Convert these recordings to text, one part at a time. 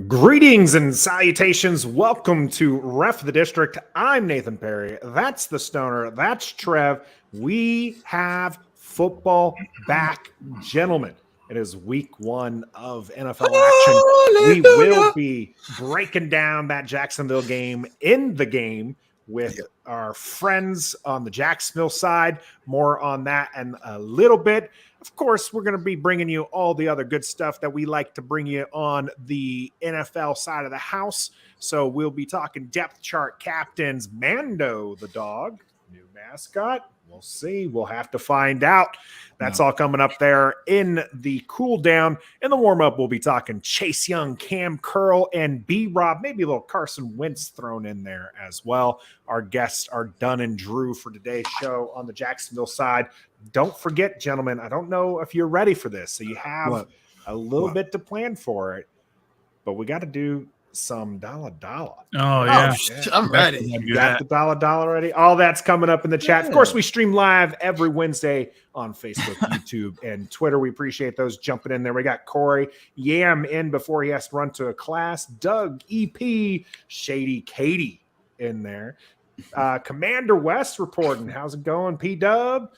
Greetings and salutations. Welcome to Ref the District. I'm Nathan Perry. That's the Stoner. That's Trev. We have football back, gentlemen. It is week one of NFL action. We will be breaking down that Jacksonville game in the game with our friends on the Jacksonville side. More on that in a little bit. Of course, we're going to be bringing you all the other good stuff that we like to bring you on the NFL side of the house. So we'll be talking depth chart captains, Mando the dog, new mascot. We'll see. We'll have to find out. That's all coming up there in the cool down. In the warm up, we'll be talking Chase Young, Cam Curl, and B-Rob. Maybe a little Carson Wentz thrown in there as well. Our guests are Dunn and Drew for today's show on the Jacksonville side. Don't forget, gentlemen, I don't know if you're ready for this. So you have a little bit to plan for it, but we got to do some dollar. Oh, yeah. I'm ready. You got the dollar ready? All that's coming up in the chat. Of course, we stream live every Wednesday on Facebook, YouTube, and Twitter. We appreciate those jumping in there. We got Corey Yam in before he has to run to a class. Doug, EP, Shady Katie in there. Commander West reporting. How's it going, P-Dub?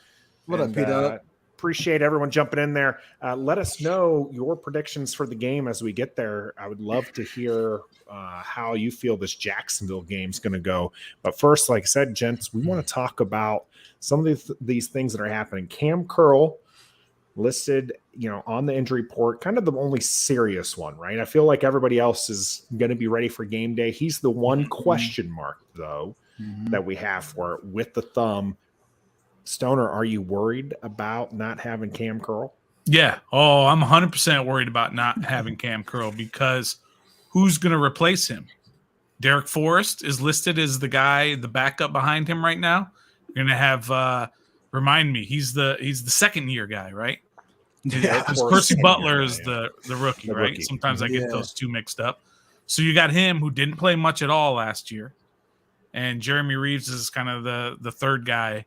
What up, P-Dub? Appreciate everyone jumping in there. Let us know your predictions for the game as we get there. I would love to hear how you feel this Jacksonville game is going to go. But first, like I said, gents, we want to talk about some of these things that are happening. Cam Curl listed, on the injury report, kind of the only serious one, right? I feel like everybody else is going to be ready for game day. He's the one question mark, though, that we have for it with the thumb. Stoner, are you worried about not having Cam Curl? Yeah. Oh, I'm 100% worried about not having Cam Curl because who's going to replace him? Derek Forrest is listed as the backup behind him right now. You're going to have, remind me, he's the second year guy, right? Yeah. Percy Butler is the rookie, right? Rookie. Sometimes I get those two mixed up. So you got him who didn't play much at all last year. And Jeremy Reeves is kind of the third guy.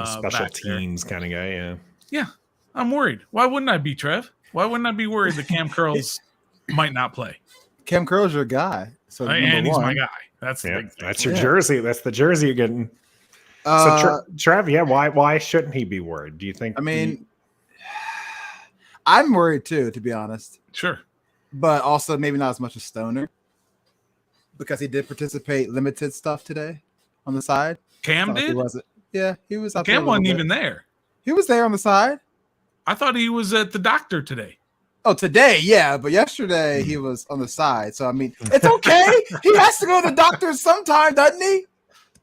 Special teams kind of guy, yeah. I'm worried. Why wouldn't I be, Trev? Why wouldn't I be worried that Cam Curls might not play? Cam Curl's your guy, so and he's my guy. That's the big thing. That's your jersey. That's the jersey you're getting. So Trev, why shouldn't he be worried? Do you think? I mean, I'm worried too, to be honest. Sure, but also maybe not as much as Stoner because he did participate limited stuff today on the side. Cam did. He wasn't. Yeah, he was. Cam wasn't even there. He was there on the side. I thought he was at the doctor today. Oh, today, yeah, but yesterday he was on the side. So I mean, it's okay. He has to go to the doctor sometime, doesn't he?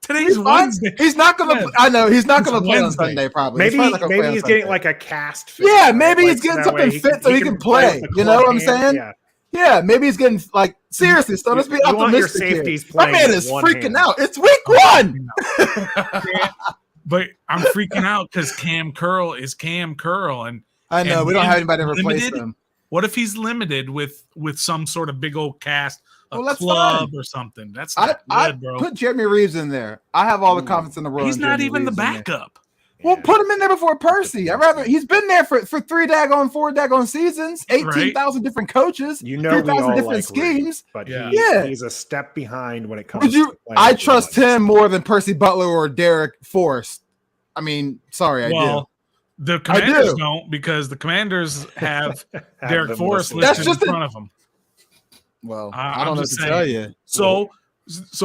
Today's Wednesday. He's not gonna. I know he's not gonna play on Sunday. Probably. Maybe he's getting like a cast fit. Yeah, maybe he's getting something fit so he can play. You know what I'm saying? Yeah, maybe he's getting seriously. So let's be optimistic here. My man is freaking out. It's week one. But I'm freaking out because Cam Curl is Cam Curl, and I know we don't have anybody to replace him. What if he's limited with some sort of big old cast, club fine. or something? That's not good, bro. Put Jeremy Reeves in there. I have all the confidence in the world. He's not even the backup. Well, put him in there before Percy. He's been there for 4 daggone seasons, 18,000 different coaches, 3,000 different schemes. But he's a step behind when it comes to I trust him more than Percy Butler or Derek Forrest. I mean, sorry, I do. The Commanders don't because the Commanders have Derek Forrest listed in front of them. Well, I don't know what to tell you. So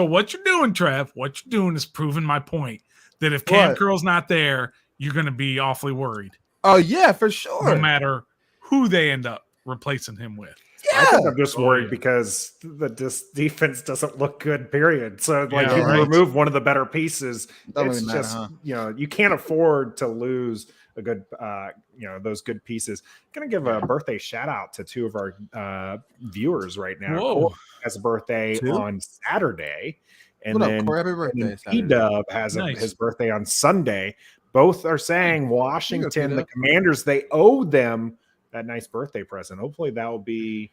what you're doing, Trev, what you're doing is proving my point. That if Cam Curl's not there, you're going to be awfully worried. Oh, yeah, for sure. No matter who they end up replacing him with. Yeah. I think I'm just worried because the defense doesn't look good, period. So, you remove one of the better pieces. It's just, you can't afford to lose a good, those good pieces. Going to give a birthday shout out to 2 of our viewers right now. Cole has a birthday on Saturday. And then P-Dub has his birthday on Sunday. Both are saying Washington, the Commanders, they owe them that nice birthday present. Hopefully that will be,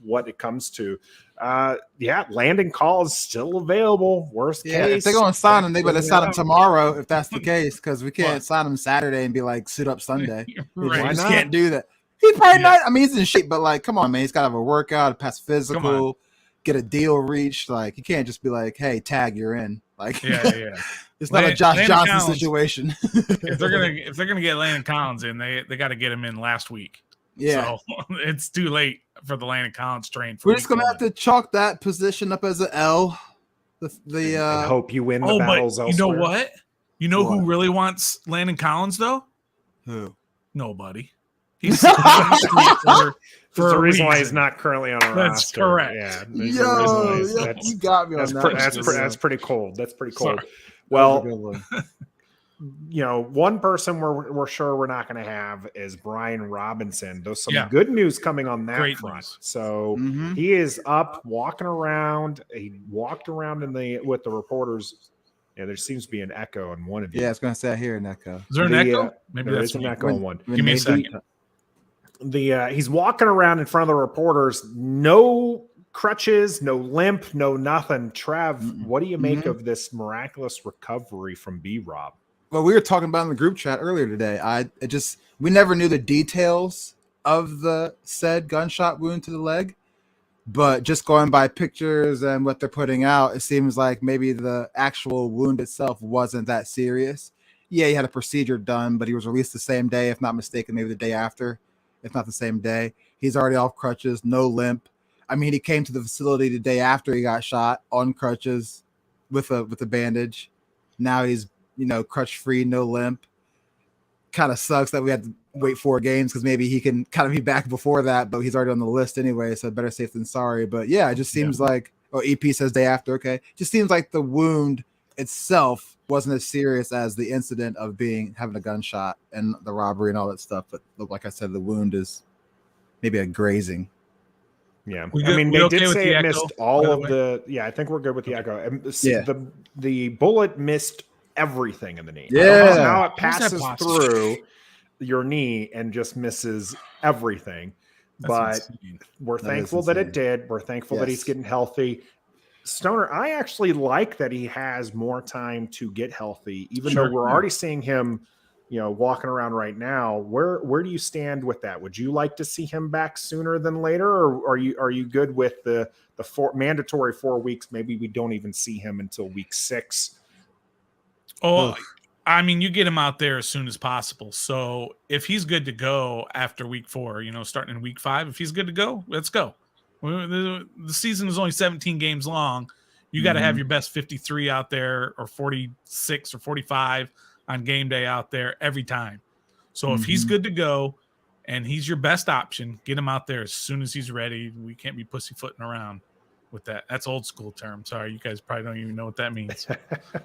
what it comes to. Landon Call is still available. Worst case. If they're going to sign him, they better sign him tomorrow if that's the case because we can't sign him Saturday and be like, suit up Sunday. Right. We just can't do that. He's probably not. I mean, he's in shape, but like, come on, man. He's got to have a workout, pass physical, get a deal reached. Like, you can't just be like, "Hey, tag, you're in." Like, it's not a Josh Johnson situation. if they're gonna get Landon Collins in, they got to get him in last week. Yeah, so it's too late for the Landon Collins train. We're just gonna have to chalk that position up as an L. And hope you win the battles elsewhere. You know what? You know who really wants Landon Collins though? Who? Nobody. He's for the reason why he's not currently on a roster. That's correct. Yeah. You got me on that. That's pretty cold. That's pretty cold. Sorry. Well, one person we're sure we're not going to have is Brian Robinson. There's some good news coming on that front. News. So he is up walking around. He walked around with the reporters. Yeah, there seems to be an echo in one of you. Yeah, I was going to say I hear an echo. Is there an echo? Maybe there is an echo in one. Give me a second. He's walking around in front of the reporters, no crutches, no limp, no nothing. Trev, what do you make of this miraculous recovery from B-Rob? Well, we were talking about in the group chat earlier today. We never knew the details of the said gunshot wound to the leg, but just going by pictures and what they're putting out, it seems like maybe the actual wound itself wasn't that serious. Yeah, he had a procedure done, but he was released the same day, if not mistaken, maybe the day after. If not the same day. He's already off crutches, no limp. I mean, he came to the facility the day after he got shot on crutches with a bandage. Now he's, crutch free, no limp. Kind of sucks that we had to wait 4 games because maybe he can kind of be back before that, but he's already on the list anyway, so better safe than sorry. But yeah, it just seems like, EP says day after, okay. Just seems like the wound itself wasn't as serious as the incident of having a gunshot and the robbery and all that stuff. But like I said, the wound is maybe a grazing. Yeah. They did say it missed all of the. Yeah, I think we're good with the echo. The bullet missed everything in the knee. Yeah. Now it passes through your knee and just misses everything. That's insane. We're thankful that it did. We're thankful that he's getting healthy. Stoner, I actually like that he has more time to get healthy, even though we're already seeing him, walking around right now. Where do you stand with that? Would you like to see him back sooner than later, or are you good with the mandatory 4 weeks? Maybe we don't even see him until week 6. Oh, I mean, you get him out there as soon as possible. So if he's good to go after week 4, starting in week 5, if he's good to go, let's go. The season is only 17 games long. You got to have your best 53 out there, or 46 or 45 on game day out there every time. So if he's good to go and he's your best option, get him out there as soon as he's ready. We can't be pussyfooting around with that. That's old school term. Sorry, you guys probably don't even know what that means.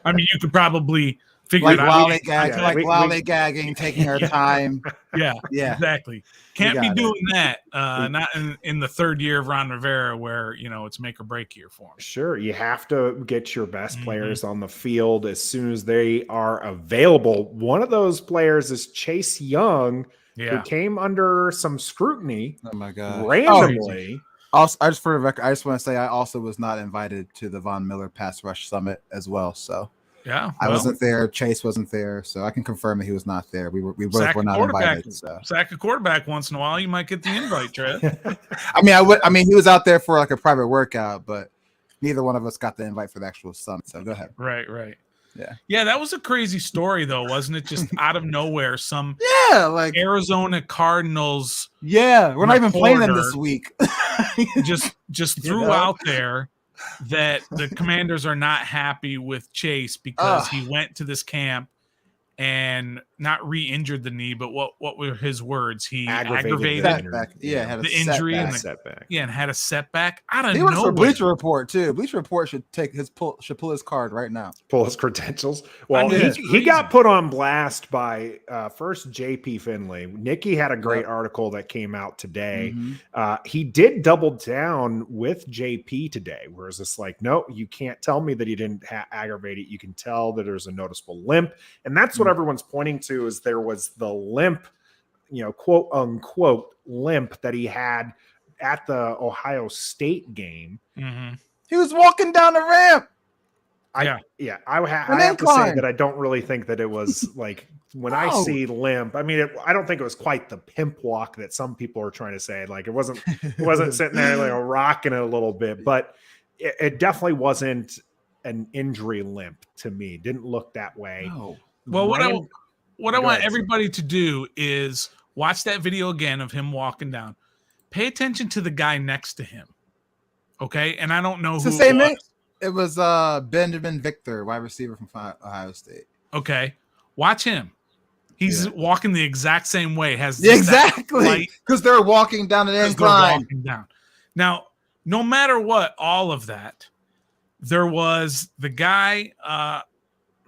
I mean, you could probably figure it out. Lollygagging, taking our time. Yeah, exactly. Can't be doing that. Not in the third year of Ron Rivera, where it's make or break year for him. Sure, you have to get your best players on the field as soon as they are available. One of those players is Chase Young, who came under some scrutiny. Oh my God! Randomly. Also, I just want to say I also was not invited to the Von Miller Pass Rush Summit as well. So. Yeah, I wasn't there. Chase wasn't there, so I can confirm that he was not there. We both were not invited. So. Sack a quarterback once in a while, you might get the invite, Trev. I mean, he was out there for like a private workout, but neither one of us got the invite for the actual summit. So go ahead. Right. Yeah, that was a crazy story, though, wasn't it? Just out of nowhere, some like Arizona Cardinals. Yeah, we're not even playing them this week. just threw out there that the Commanders are not happy with Chase because he went to this camp and not re-injured the knee, but what were his words? He aggravated setback. Had the injury and setback. Yeah, and had a setback. I don't know. He works for Bleacher Report too. Bleacher Report should pull his card right now. Pull his credentials. Well, he got put on blast by first JP Finley. Nikki had a great article that came out today. He did double down with JP today, whereas it's like, no, you can't tell me that he didn't aggravate it. You can tell that there's a noticeable limp, and that's what everyone's pointing to, is there was the limp, quote unquote limp that he had at the Ohio State game. He was walking down the ramp. I have to say that I don't really think that it was like when I see limp. I mean, I don't think it was quite the pimp walk that some people are trying to say. Like it wasn't sitting there like rocking it a little bit, but it definitely wasn't an injury limp to me. Didn't look that way. No. Well, what I want everybody to do is watch that video again of him walking down. Pay attention to the guy next to him. Okay, and I don't know who the same it was. It was Benjamin Victor, wide receiver from Ohio State. Okay. Watch him. He's walking the exact same way. Exactly. Because they're walking down an incline. Now, no matter what, all of that, there was the guy,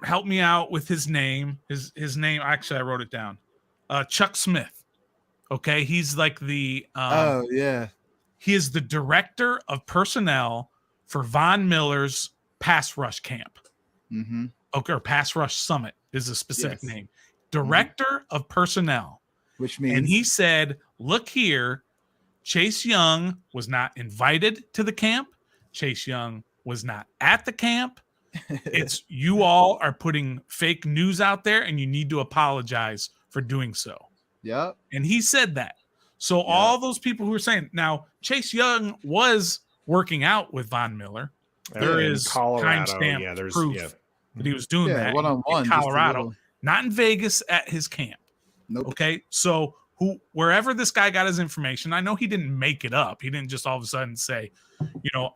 help me out with his name. His name, actually, I wrote it down. Chuck Smith. Okay. He's like the he is the director of personnel for Von Miller's pass rush camp. Mm-hmm. Okay, or pass rush summit is a specific name. Director of personnel. Which means, and he said, look here, Chase Young was not invited to the camp. Chase Young was not at the camp. It's you all are putting fake news out there and you need to apologize for doing so. Yep. And he said that. So all those people who are saying, now Chase Young was working out with Von Miller. There is timestamp proof that he was doing that in Colorado, not in Vegas at his camp. Nope. Okay, so wherever this guy got his information, I know he didn't make it up. He didn't just all of a sudden say,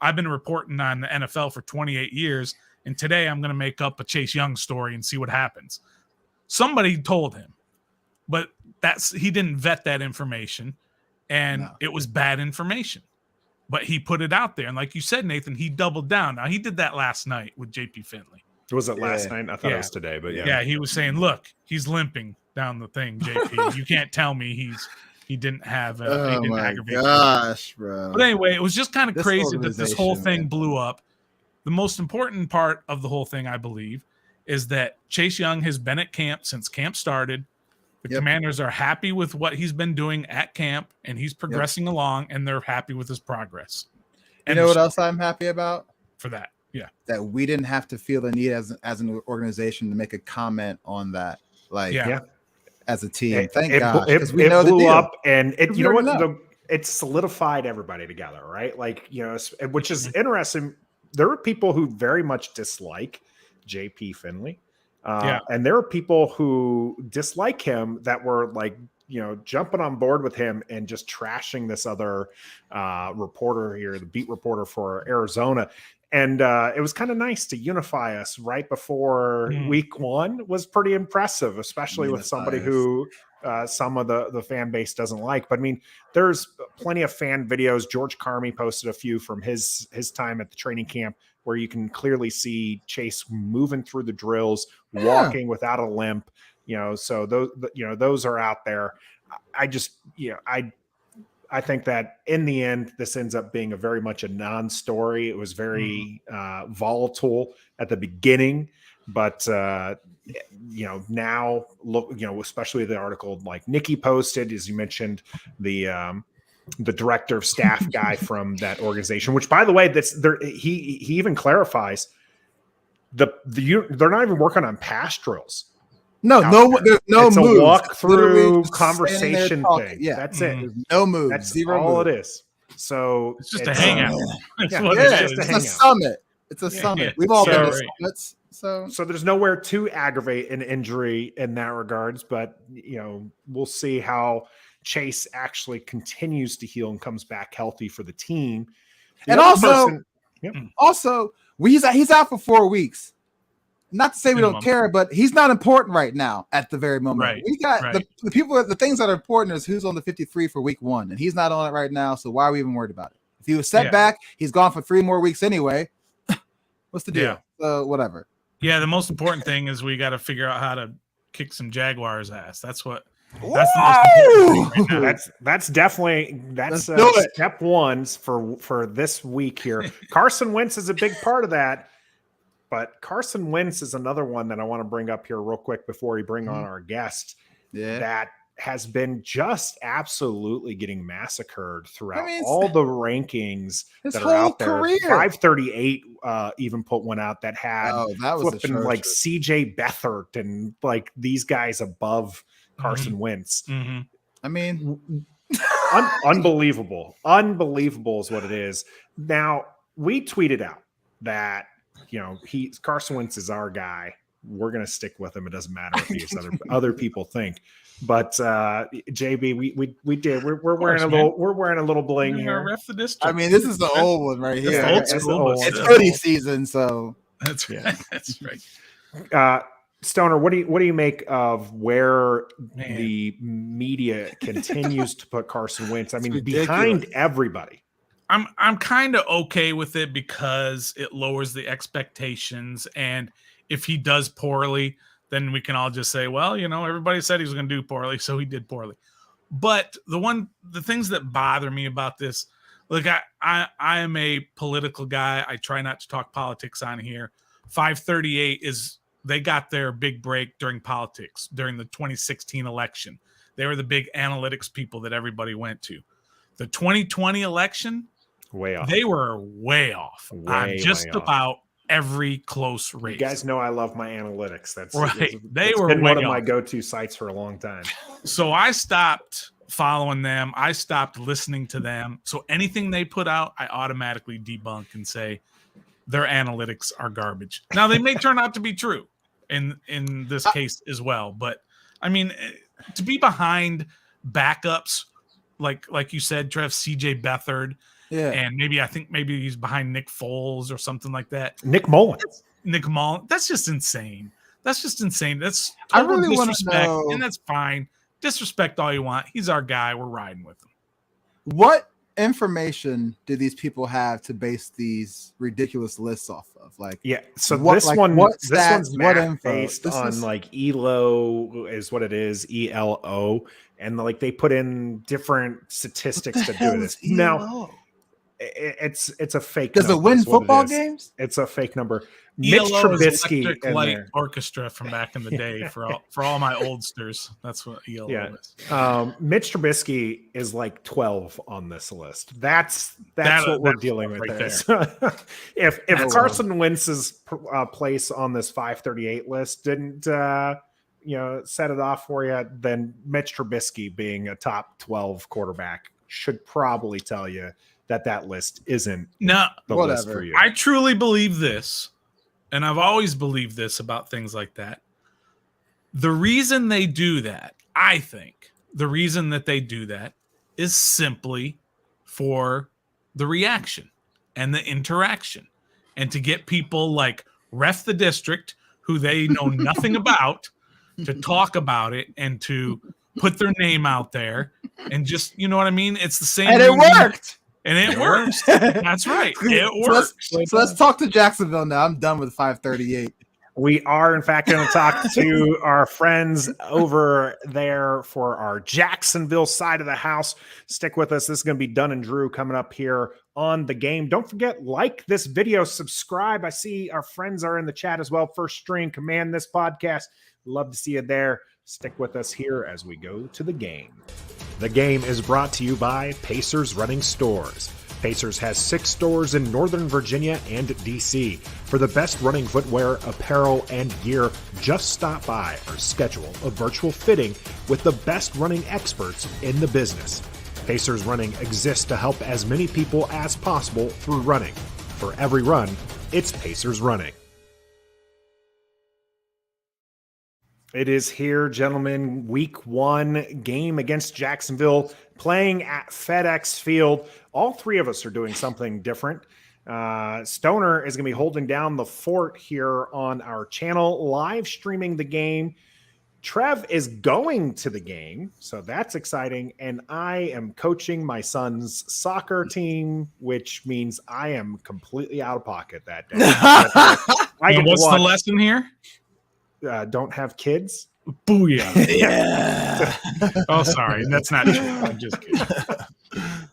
I've been reporting on the NFL for 28 years, and today I'm going to make up a Chase Young story and see what happens. Somebody told him, but he didn't vet that information, and it was bad information. But he put it out there. And like you said, Nathan, he doubled down. Now, he did that last night with JP Finley. Was it last night? I thought it was today, but Yeah, he was saying, look, he's limping down the thing, JP. You can't tell me he didn't have oh he didn't my aggravate gosh, bro. But anyway, it was just kind of crazy that this whole thing blew up. The most important part of the whole thing, I believe, is that Chase Young has been at camp since camp started. The Commanders are happy with what he's been doing at camp, and he's progressing along, and they're happy with his progress. And you know what else I'm happy about? For that, that we didn't have to feel the need as an organization to make a comment on that, as a team. Thank God, it blew up, and it solidified everybody together, right? Like which is interesting. There are people who very much dislike JP Finley. And there are people who dislike him that were like, jumping on board with him and just trashing this other reporter here, the beat reporter for Arizona. And it was kind of nice to unify us right before week one. Was pretty impressive, especially with somebody who some of the fan base doesn't like. But I mean, there's plenty of fan videos. George Carmi posted a few from his time at the training camp where you can clearly see Chase moving through the drills, walking without a limp. So those are out there. I just, I think that in the end, this ends up being a very much a non-story. It was very volatile at the beginning, but now look, especially the article like Nikki posted, as you mentioned, the director of staff guy from that organization, which by the way, he even clarifies they're not even working on pass drills. No it's moves. A walk-through conversation thing. Yeah, that's it. There's no moves. That's zero all moves. It is. So it's just a hangout. It's a summit. It's a summit. We've all been to summits. So there's nowhere to aggravate an injury in that regards, but we'll see how Chase actually continues to heal and comes back healthy for the team. And also he's out for 4 weeks. Not to say we don't care, but he's not important right now at the very moment. Right. We got the people, the things that are important is who's on the 53 for week one, and he's not on it right now. So why are we even worried about it? If he was set back, he's gone for 3 more weeks anywy. What's the deal? Whatever. Yeah, the most important thing is we got to figure out how to kick some Jaguars' ass. That's the most important thing right now. That's definitely step one for this week here. Carson Wentz is a big part of that. But Carson Wentz is another one that I want to bring up here real quick before we bring on our guest. Yeah. That has been just absolutely getting massacred throughout I mean, all the rankings his that are whole out there. career. 538 even put one out that had that was flipping like atrocious. CJ Beathard and like these guys above Carson Wentz. Mm-hmm. I mean, Unbelievable. Unbelievable is what it is. Now, we tweeted out that, Carson Wentz is our guy. We're going to stick with him. It doesn't matter what these other people think. But JB, we did. We're wearing a little bling here. Ref the district. I mean, this is the old one right here. Old school, it's hoodie season, so that's right. That's right. Stoner, what do you make of where the media continues to put Carson Wentz? I mean, behind everybody. I'm kind of okay with it because it lowers the expectations, and if he does poorly, then we can all just say, well, everybody said he was going to do poorly, so he did poorly. But the things that bother me about this, look, I am a political guy. I try not to talk politics on here. 538 they got their big break during politics, during the 2016 election. They were the big analytics people that everybody went to. The 2020 election, way off. They were way off on just about every close race. You guys know I love my analytics. That's right. They were been one of my go-to sites for a long time. So I stopped following them. I stopped listening to them. So anything they put out, I automatically debunk and say their analytics are garbage. Now they may turn out to be true in this case as well, but I mean, to be behind backups like you said, Trev, CJ Beathard. Yeah. And maybe he's behind Nick Foles or something like that. Nick Mullen. That's just insane. That's I really want to disrespect, know, and that's fine. Disrespect all you want. He's our guy. We're riding with him. What information do these people have to base these ridiculous lists off of? So what, this one's info? Based on like ELO is what it is, ELO, and like they put in different statistics to do this. Now it's a fake. Does it win football games? It's a fake number. ELO Mitch Trubisky Electric Light Orchestra from back in the day for all my oldsters. That's what ELO is. Mitch Trubisky is like 12 on this list. That's what we're dealing with right there. if Carson Wentz's place on this 538 list didn't set it off for you, then Mitch Trubisky being a top 12 quarterback should probably tell you that list isn't the list for you. I truly believe this. And I've always believed this about things like that. The reason they do that, I think, is simply for the reaction and the interaction and to get people like Ref the District, who they know nothing about, to talk about it and to put their name out there and just, you know what I mean? It's the same. And it worked. And it works. That's right. It works. So let's talk to Jacksonville now. I'm done with 538. We are, in fact, going to talk to our friends over there for our Jacksonville side of the house. Stick with us. This is going to be Dunn and Drew coming up here on the game. Don't forget, like this video, subscribe. I see our friends are in the chat as well. First String, command this podcast. Love to see you there. Stick with us here as we go to the game. The game is brought to you by Pacers Running Stores. Pacers has 6 stores in Northern Virginia and D.C. For the best running footwear, apparel, and gear, just stop by or schedule a virtual fitting with the best running experts in the business. Pacers Running exists to help as many people as possible through running. For every run, it's Pacers Running. It is here, gentlemen. Week 1 game against Jacksonville, playing at FedEx Field. All 3 of us are doing something different. Stoner is going to be holding down the fort here on our channel, live streaming the game. Trev is going to the game, so that's exciting. And I am coaching my son's soccer team, which means I am completely out of pocket that day. What's the lesson here? Don't have kids. Booyah. Yeah. Oh, sorry. That's not true. I'm just kidding.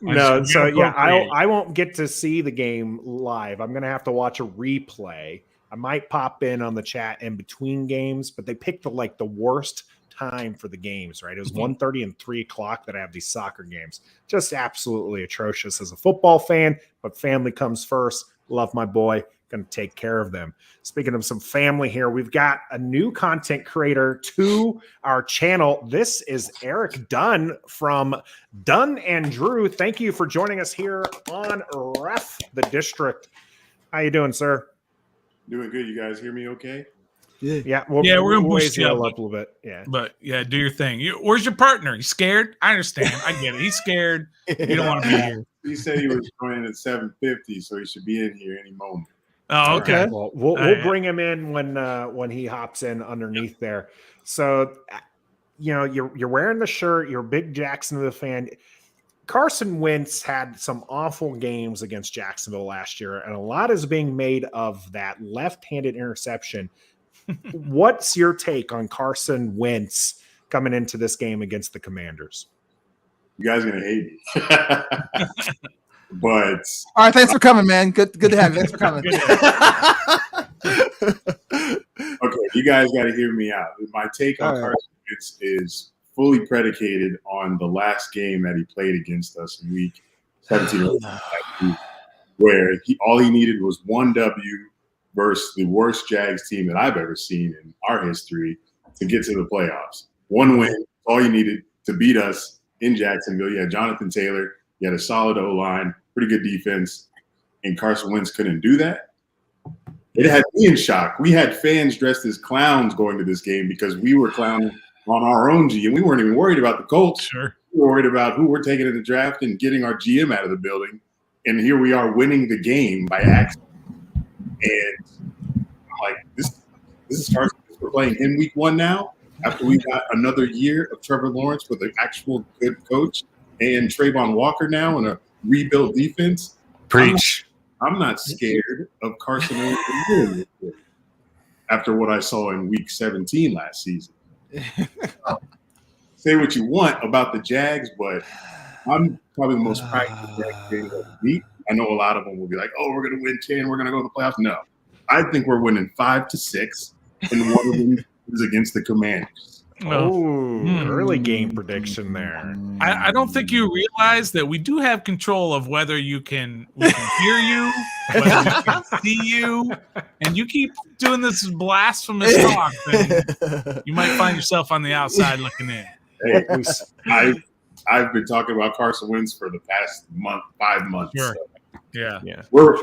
No, so yeah, I won't get to see the game live. I'm going to have to watch a replay. I might pop in on the chat in between games, but they picked the worst time for the games, right? It was 1:30 and 3 o'clock that I have these soccer games. Just absolutely atrocious as a football fan, but family comes first. Love my boy. Going to take care of them. Speaking of some family here, we've got a new content creator to our channel. This is Eric Dunn from Dunn and Drew. Thank you for joining us here on Ref the District. How you doing, sir? Doing good. You guys hear me okay? Yeah, we're gonna boost you up up a little bit. Yeah, but yeah, do your thing. Where's your partner? He's scared. I understand. I get it. He's scared. You don't want to be here. He said he was joining at 7:50, so he should be in here any moment. Oh, okay. Right, well, we'll bring him in when he hops in underneath there. So, you're wearing the shirt. You're a big Jacksonville fan. Carson Wentz had some awful games against Jacksonville last year, and a lot is being made of that left-handed interception. What's your take on Carson Wentz coming into this game against the Commanders? You guys are gonna hate me. But all right, thanks for coming, man. Good to have you. Thanks for coming. Okay, you guys got to hear me out. My take on Carson Wentz is fully predicated on the last game that he played against us in week 17, where all he needed was one W versus the worst Jags team that I've ever seen in our history to get to the playoffs. One win, all you needed to beat us in Jacksonville. You had Jonathan Taylor. You had a solid O-line, pretty good defense, and Carson Wentz couldn't do that. It had me in shock. We had fans dressed as clowns going to this game because we were clowning on our own GM. We weren't even worried about the Colts. Sure. We were worried about who we're taking in the draft and getting our GM out of the building. And here we are winning the game by accident. And I'm like, this is Carson. We're playing him week 1 now after we got another year of Trevor Lawrence with an actual good coach. And Trayvon Walker now in a rebuilt defense. Preach. I'm not scared of Carson Wentz after what I saw in week 17 last season. Say what you want about the Jags, but I'm probably the most practical Jags fan of the week. I know a lot of them will be like, oh, we're going to win 10. We're going to go to the playoffs. No. I think we're winning 5-6, and one of them is against the Commanders. Early game prediction there. I don't think you realize that we do have control of whether we can hear you, whether we can see you, and you keep doing this blasphemous talk, then you might find yourself on the outside looking in. Hey, I've been talking about Carson Wentz for the past 5 months. Sure. So. Yeah. We're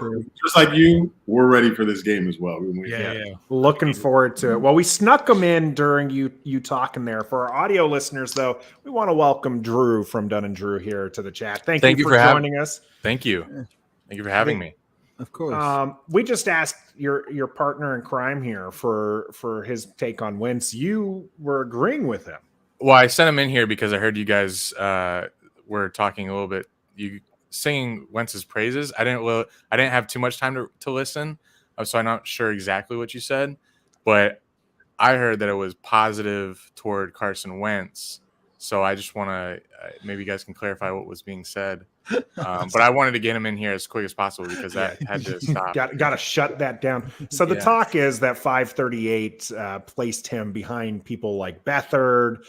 just like you. We're ready for this game as well. Yeah. Looking forward to it. Well, we snuck them in during you talking there. For our audio listeners, though, we want to welcome Drew from Dunn and Drew here to the chat. Thank you for joining us. Thank you. Thank you for having me. Of course. We just asked your partner in crime here for his take on Wentz. You were agreeing with him. Well, I sent him in here because I heard you guys were talking a little bit. You singing Wentz's praises. I didn't have too much time to listen, so I'm not sure exactly what you said, but I heard that it was positive toward Carson Wentz. So I just want to maybe you guys can clarify what was being said. But I wanted to get him in here as quick as possible because that had to stop. Got to shut that down. So the talk is that 538 placed him behind people like Beathard.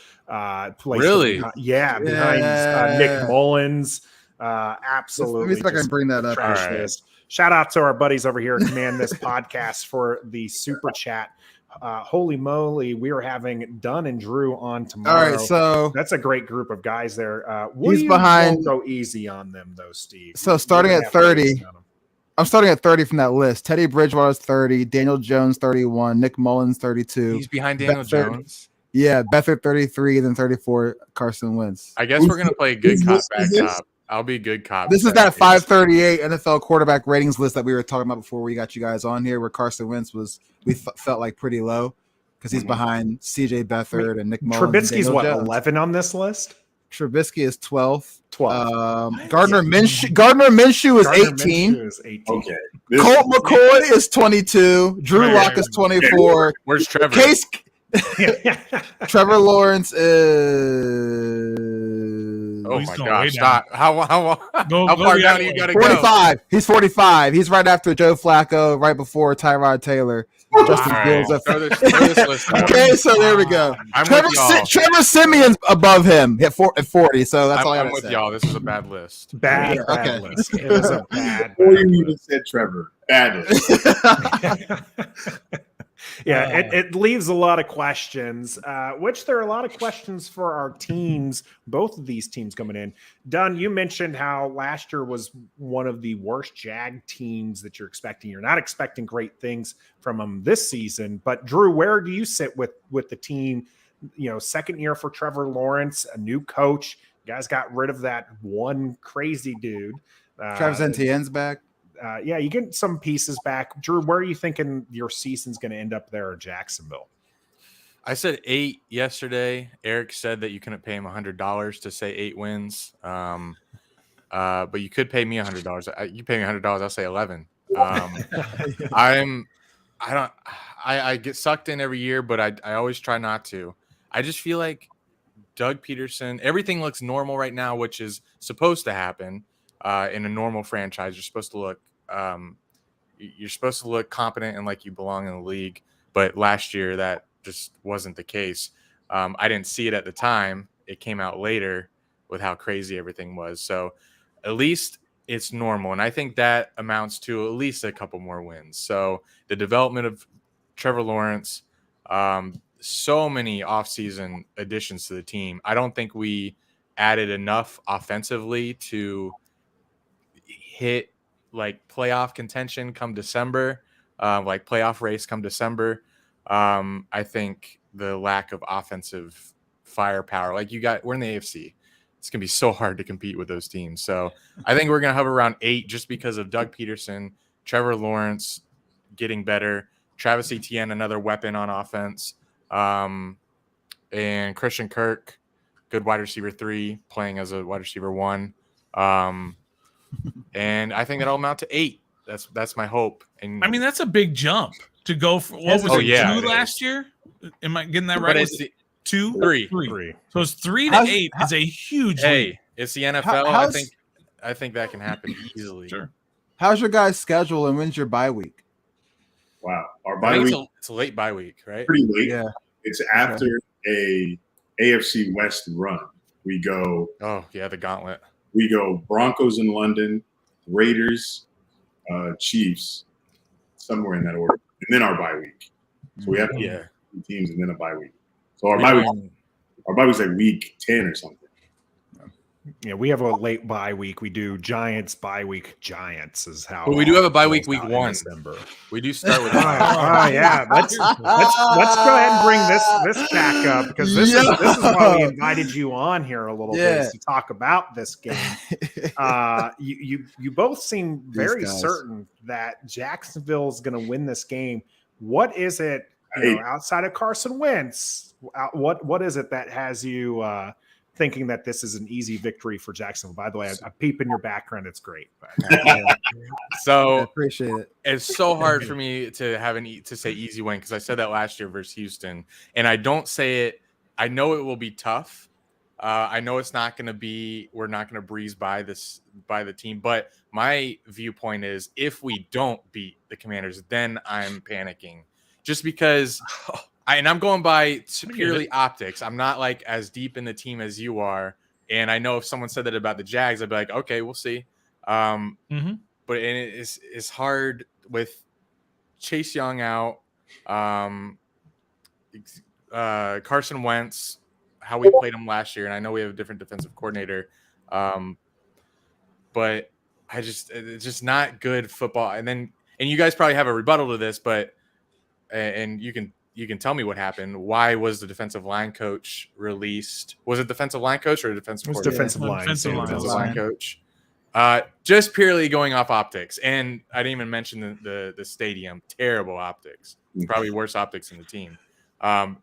Really? Behind Nick Mullins. Absolutely. Let me see if I can bring that up. Right. Shout out to our buddies over here at Command This Podcast for the super chat. Holy moly, we are having Dunn and Drew on tomorrow. All right, so that's a great group of guys there. He's behind. Go easy on them, though, Steve. So starting at 30, I'm starting at 30 from that list. Teddy Bridgewater's 30, Daniel Jones 31, Nick Mullins 32. He's behind Daniel Jones. Yeah, Beathard 33, then 34, Carson Wentz. I guess we're gonna play good cop, bad cop. I'll be good cop. This is that 538 NFL quarterback ratings list that we were talking about before we got you guys on here, where Carson Wentz felt like pretty low because he's behind CJ Beathard and Nick Mullins. Trubisky's what, 11 on this list? Trubisky is 12th. 12. Gardner Minshew is 18. Okay. Colt McCoy is 22. Drew Lock is 24. Where's Trevor? Trevor Lawrence is. Oh my gosh! Stop. How far down you gotta 45. Go? He's 45. He's right after Joe Flacco, right before Tyrod Taylor. Justin All Fields. right. Throw this list out. Okay, so there we go. I'm Trevor, with y'all. Trevor Simeon's above him at 40, so that's all I I'm gotta with say. y'all. This is a bad list. Bad, Yeah, bad okay. list. It is a bad, Before bad you even list. said Trevor, bad list. Yeah, it leaves a lot of questions, which there are a lot of questions for our teams, both of these teams coming in. Dunn, you mentioned how last year was one of the worst Jag teams that you're expecting. You're not expecting great things from them this season. But Drew, where do you sit with the team? You know, second year for Trevor Lawrence, a new coach. You guys got rid of that one crazy dude. Travis Etienne's back. Yeah, you get some pieces back. Drew, where are you thinking your season's going to end up there in Jacksonville? I said 8 yesterday. Eric said that you couldn't pay him $100 to say 8 wins. But you could pay me $100. You pay me $100, I'll say 11. I get sucked in every year, but I always try not to. I just feel like Doug Peterson, everything looks normal right now, which is supposed to happen in a normal franchise. You're supposed to look competent and like you belong in the league. But last year that just wasn't the case. I didn't see it at the time. It came out later with how crazy everything was. So at least it's normal. And I think that amounts to at least a couple more wins. So the development of Trevor Lawrence, so many offseason additions to the team. I don't think we added enough offensively to hit like playoff contention come December, like playoff race come December. I think the lack of offensive firepower, like we're in the AFC. It's going to be so hard to compete with those teams. So I think we're going to hover around 8 just because of Doug Peterson, Trevor Lawrence getting better, Travis Etienne, another weapon on offense, and Christian Kirk, good wide receiver 3, playing as a wide receiver 1. And I think that'll amount to 8. That's my hope. And I mean, that's a big jump to go for. What was Oh, it, yeah, 2 it last year? Am I getting that right? but Was it 2? 3. 3. So it's 3 to How's- 8 is a huge leap. Hey, it's the NFL. how's- I think that can happen easily. Sure. How's your guys' schedule and when's your bye week? Wow. Our I bye think week it's a late bye week, right? pretty late. Yeah. It's after a AFC West run. We go Oh yeah, the gauntlet. Broncos in London, Raiders, Chiefs, somewhere in that order, and then our bye week. So we have Yeah. 2 teams and then a bye week. So our bye week's like week 10 or something. Yeah, we have a late bye week. We do Giants bye week. Giants is how. But we do have a bye week, it goes week out in 1. December. We do start with Oh yeah, let's go ahead and bring this back up because this is why we invited you on here a little bit is to talk about this game. You both seem very certain that Jacksonville is going to win this game. What is it? Outside of Carson Wentz, what is it that has you thinking that this is an easy victory for Jacksonville? By the way, I peep in your background; it's great. So I appreciate it. it's so hard for me to to say easy win because I said that last year versus Houston, and I don't say it. I know it will be tough. I know it's not going to be. We're not going to breeze by the team. But my viewpoint is, if we don't beat the Commanders, then I'm panicking, just because. And I'm going by purely optics. I'm not like as deep in the team as you are. And I know if someone said that about the Jags, I'd be like, okay, we'll see. But it's hard with Chase Young out, Carson Wentz, how we played him last year. And I know we have a different defensive coordinator. But it's just not good football. And you guys probably have a rebuttal to this, but you can tell me what happened. Why was the defensive line coach released? Was it defensive line coach or defensive coordinator? Defensive line. Defensive line coach. Just purely going off optics. And I didn't even mention the stadium. Terrible optics. Probably worse optics in the team. I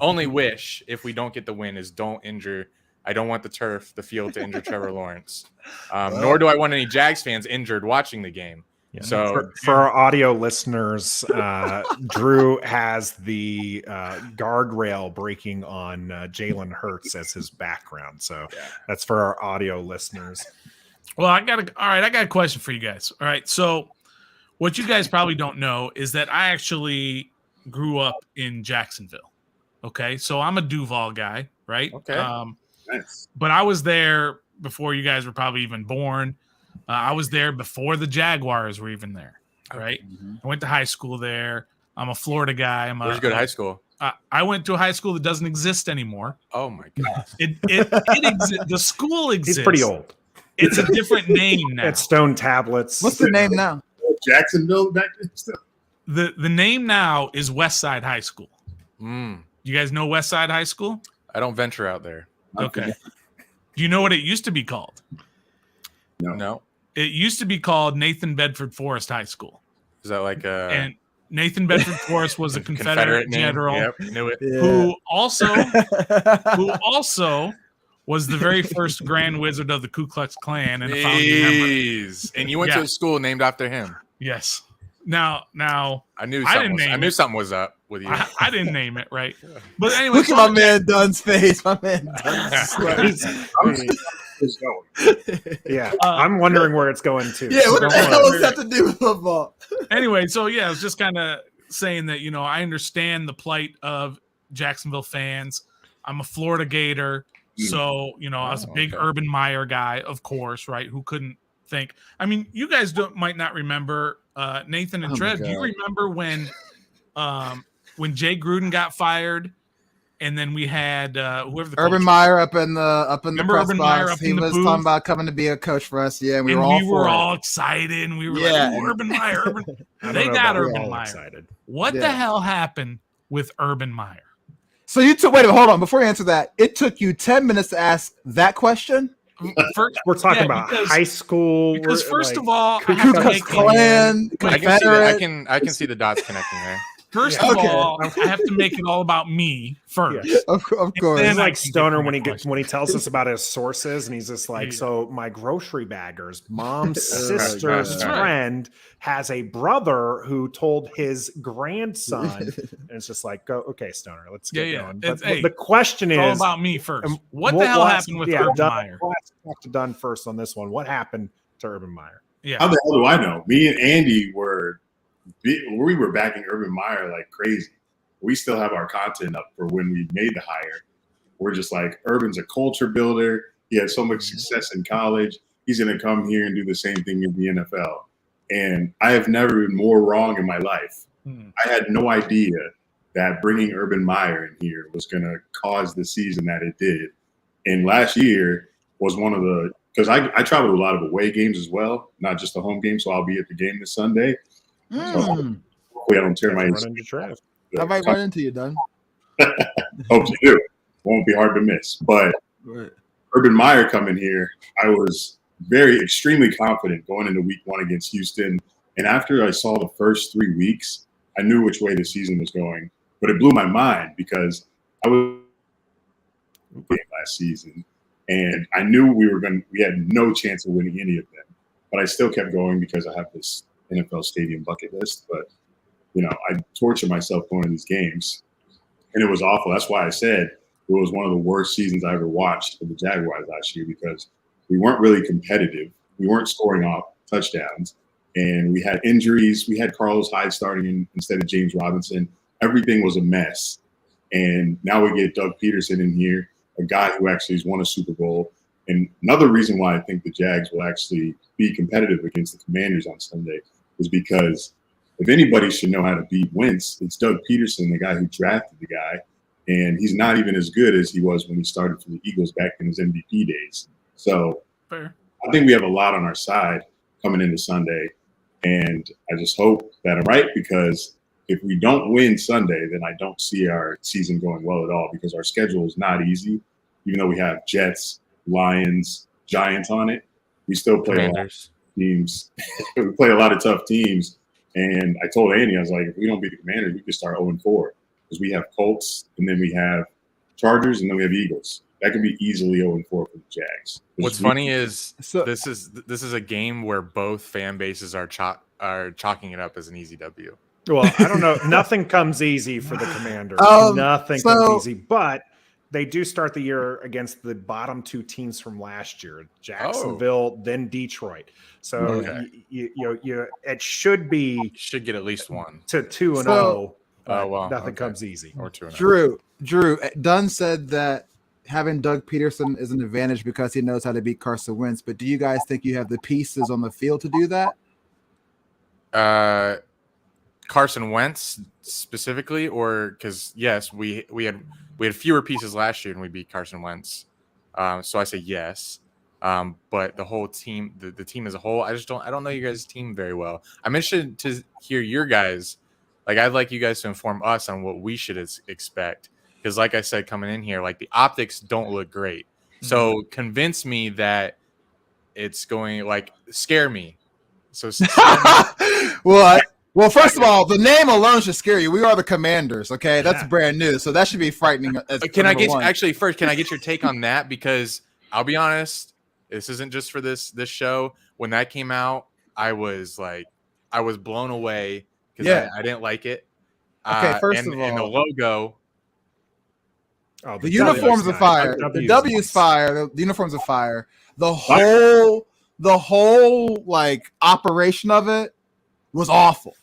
only wish if we don't get the win is don't injure. I don't want the field to injure Trevor Lawrence. Nor do I want any Jags fans injured watching the game. Yeah. So for our audio listeners, Drew has the guardrail breaking on Jalen Hurts as his background. So that's for our audio listeners. Well, I got a question for you guys. All right. So what you guys probably don't know is that I actually grew up in Jacksonville. Okay, so I'm a Duval guy, right? Okay. Nice. But I was there before you guys were probably even born. I was there before the Jaguars were even there, right? I went to high school there. I'm a Florida guy. Where'd you go to high school? I went to a high school that doesn't exist anymore. Oh my god. It exists. The school exists. He's pretty old. It's a different name now. It's stone tablets. What's the name now? Jacksonville back then still. The name now is Westside High School. Mm, You guys know Westside High School? I don't venture out there. Okay. Do you know what it used to be called? No. It used to be called Nathan Bedford Forrest High School. Is that like a And Nathan Bedford Forrest was a Confederate name? general Yep, knew it. who also was the very first Grand Wizard of the Ku Klux Klan and a founding member. Jeez. And you went to a school named after him. Yes. Now I knew I something didn't name I knew it. something was up with you. I didn't name it, right? But anyway, Look at my man Dunn's face. My man Dunn's It's going. Yeah, I'm wondering where it's going to. Yeah, what the Don't hell worry. does that to do with football? anyway, so yeah, I was just kind of saying that, I understand the plight of Jacksonville fans. I'm a Florida Gator. So, I was a big okay. Urban Meyer guy, of course, right? Who couldn't think. I mean, you guys might not remember, Nathan and Oh my Trev, do you God. remember when Jay Gruden got fired? And then we had whoever the Urban coach- Meyer up in the Remember press Urban Meyer box. up He in the was booth? talking about coming to be a coach for us. Yeah, and we and were all we for were it. all excited. And we were Yeah. like, "Ooh, Urban Meyer, Urban." I don't They know got about we're Urban all Meyer. excited. What the Yeah. hell happened with Urban Meyer? So you took. Wait a minute, hold on. Before you answer that, it took you 10 minutes to ask that question. First, We're talking Yeah, about because- high school. because we're, first like, of all, I Ku have to Klux make Klan, I can see that. Confederate. I can see the dots connecting there. First Okay. of all, I have to make it all about me first. Yes. Of course. then It's I like can get Stoner to when my he question. when he tells us about his sources, and he's just like, Yeah. "So my grocery bagger's mom's Right, sister's that's right. friend has a brother who told his grandson," and it's just like, "Go, okay, Stoner, let's get Yeah, yeah. going." It's- But hey, the question It's all is, about me first. and What the we'll hell ask- happened with yeah, Urban Dunn- Meyer? We'll have to talk to Dunn first on this one. What happened to Urban Meyer? Yeah. How the hell do I know? Me and Andy we were backing Urban Meyer like crazy. We still have our content up for when we made the hire. We're just like, Urban's a culture builder. He had so much success in college. He's going to come here and do the same thing in the NFL. And I have never been more wrong in my life. I had no idea that bringing Urban Meyer in here was going to cause the season that it did. And last year was one of the – because I travel to a lot of away games as well, not just the home game. So I'll be at the game this Sunday. Mm. Hopefully I don't tear my Run into Trev. I might run into you, Dunn. Hope you do. Won't be hard to miss. But Right. Urban Meyer coming here, I was extremely confident going into week 1 against Houston. And after I saw the first 3 weeks, I knew which way the season was going. But it blew my mind because I was last season, and I knew we had no chance of winning any of them. But I still kept going because I have this NFL stadium bucket list. But I torture myself going to these games, and it was awful. That's why I said it was one of the worst seasons I ever watched for the Jaguars last year because we weren't really competitive. We weren't scoring off touchdowns, and we had injuries. We had Carlos Hyde starting instead of James Robinson. Everything was a mess. And now we get Doug Peterson in here, a guy who actually has won a Super Bowl. And another reason why I think the Jags will actually be competitive against the Commanders on Sunday is because if anybody should know how to beat Wentz, it's Doug Peterson, the guy who drafted the guy. And he's not even as good as he was when he started for the Eagles back in his MVP days. So Fair. I think we have a lot on our side coming into Sunday. And I just hope that I'm right, because if we don't win Sunday, then I don't see our season going well at all, because our schedule is not easy. Even though we have Jets, Lions, Giants on it, we still play a lot of Commanders. teams. We play a lot of tough teams. And I told Andy, I was like, if we don't beat the Commanders, we could start 0-4, because we have Colts, and then we have Chargers, and then we have Eagles. That could be easily 0-4 for the Jags. What's funny is So- this is a game where both fan bases are chalking it up as an easy W. Well, I don't know. Nothing comes easy for the Commanders. Nothing so- comes easy. But They do start the year against the bottom two teams from last year, Jacksonville, then Detroit. So Okay. you it should be Should get at least one. to 2-0. So- Nothing comes easy. Or 2-0. Drew, Dunn said that having Doug Peterson is an advantage because he knows how to beat Carson Wentz. But do you guys think you have the pieces on the field to do that? Carson Wentz specifically, or because yes, we had fewer pieces last year and we beat Carson Wentz. So I say yes. But the whole team, the team as a whole, I don't know you guys' team very well. I'm interested to hear your guys. Like, I'd like you guys to inform us on what we should expect. Because like I said, coming in here, like the optics don't look great. So convince me that it's going, like, scare me. So scare me. Well, first of all, the name alone should scare you. We are the Commanders, okay? That's brand new, so that should be frightening. Can I get your take on that? Because I'll be honest, this isn't just for this show. When that came out, I was blown away because I didn't like it. Okay, first of all, and the logo. Oh, the uniforms are fire. The W is fire. The uniforms are fire. The whole like operation of it was awful.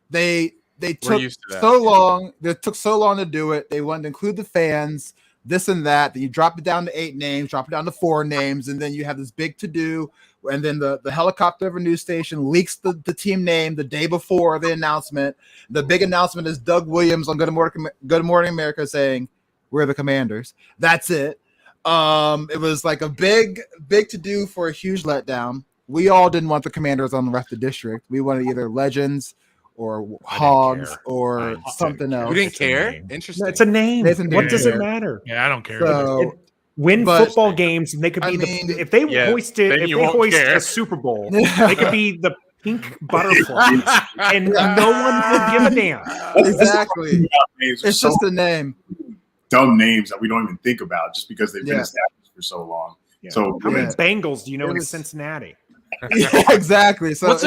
They took so long. They took so long to do it. They wanted to include the fans, this and that. Then you drop it down to 8 names, drop it down to 4 names, and then you have this big to do. And then the helicopter of a news station leaks the team name the day before the announcement. The big announcement is Doug Williams on Good Morning America saying, "We're the Commanders." That's it. It was like a big to do for a huge letdown. We all didn't want the Commanders on the rest of the district. We wanted either Legends or Hogs or something else. You didn't care? Interesting. It's a name. What does it matter? Yeah, I don't care. So, win football games, and they could be if they hoist a Super Bowl, they could be the pink butterflies, and no one would give a damn. Exactly. It's just a name. Dumb names that we don't even think about just because they've been established for so long. Yeah. So how many Bengals do you know in Cincinnati? Yeah, exactly. So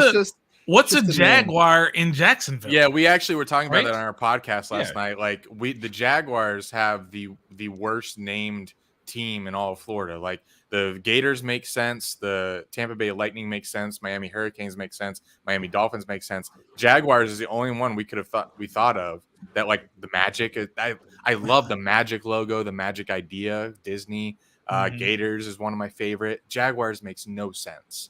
what's a Jaguar in Jacksonville? Yeah, we actually were talking about that on our podcast last night. Like the Jaguars have the worst named team in all of Florida. Like the Gators make sense, the Tampa Bay Lightning makes sense, Miami Hurricanes make sense, Miami Dolphins make sense. Jaguars is the only one we thought of that, like the Magic. I love the Magic logo, the Magic idea, Disney. Gators is one of my favorite. Jaguars makes no sense.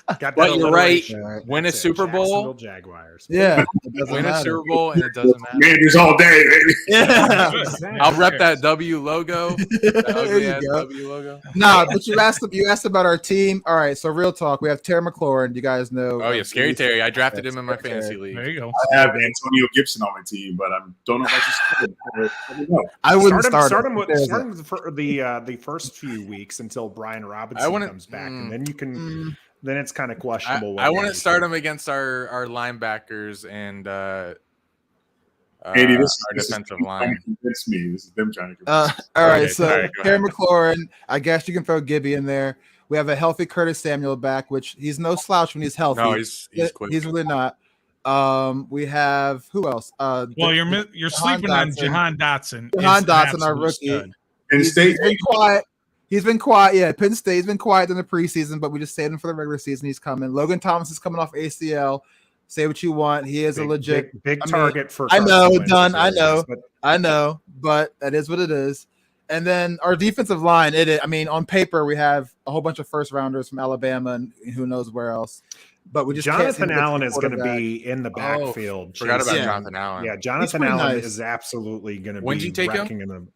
But you're right. Win a Super Bowl. Jaguars. Yeah. Win a Super Bowl and it doesn't matter. Commanders all day, baby. Yeah. I'll rep that W logo. There you go. W logo. Nah, but you asked about our team. All right, so real talk. We have Terry McLaurin. You guys know. Oh yeah, Scary Terry. I drafted him in my fantasy league. There you go. I have Antonio Gibson on my team, but I don't know if I should start him. I wouldn't start him with the first few weeks until Brian Robinson comes back, and then you can. Then it's kind of questionable. I want to start him against our linebackers and our defensive line. Convince me. This is them trying to convince me. All right, so Terry McLaurin. I guess you can throw Gibby in there. We have a healthy Curtis Samuel back, which he's no slouch when he's healthy. No, he's quick. He's really not. We have who else? Well, you're sleeping on Jahan Dotson. Jahan Dotson, our rookie. He's been quiet. He's been quiet. Yeah, Penn State. He's been quiet in the preseason, but we just saved him for the regular season. He's coming. Logan Thomas is coming off ACL. Say what you want. He is a legit big target for. I know, Dunn. I know, but that is what it is. And then our defensive line. On paper, we have a whole bunch of first rounders from Alabama and who knows where else. But we just Jonathan Allen is going to be in the backfield. Forgot about Jonathan Allen. Yeah, Jonathan Allen is absolutely going to be. When did you take him? In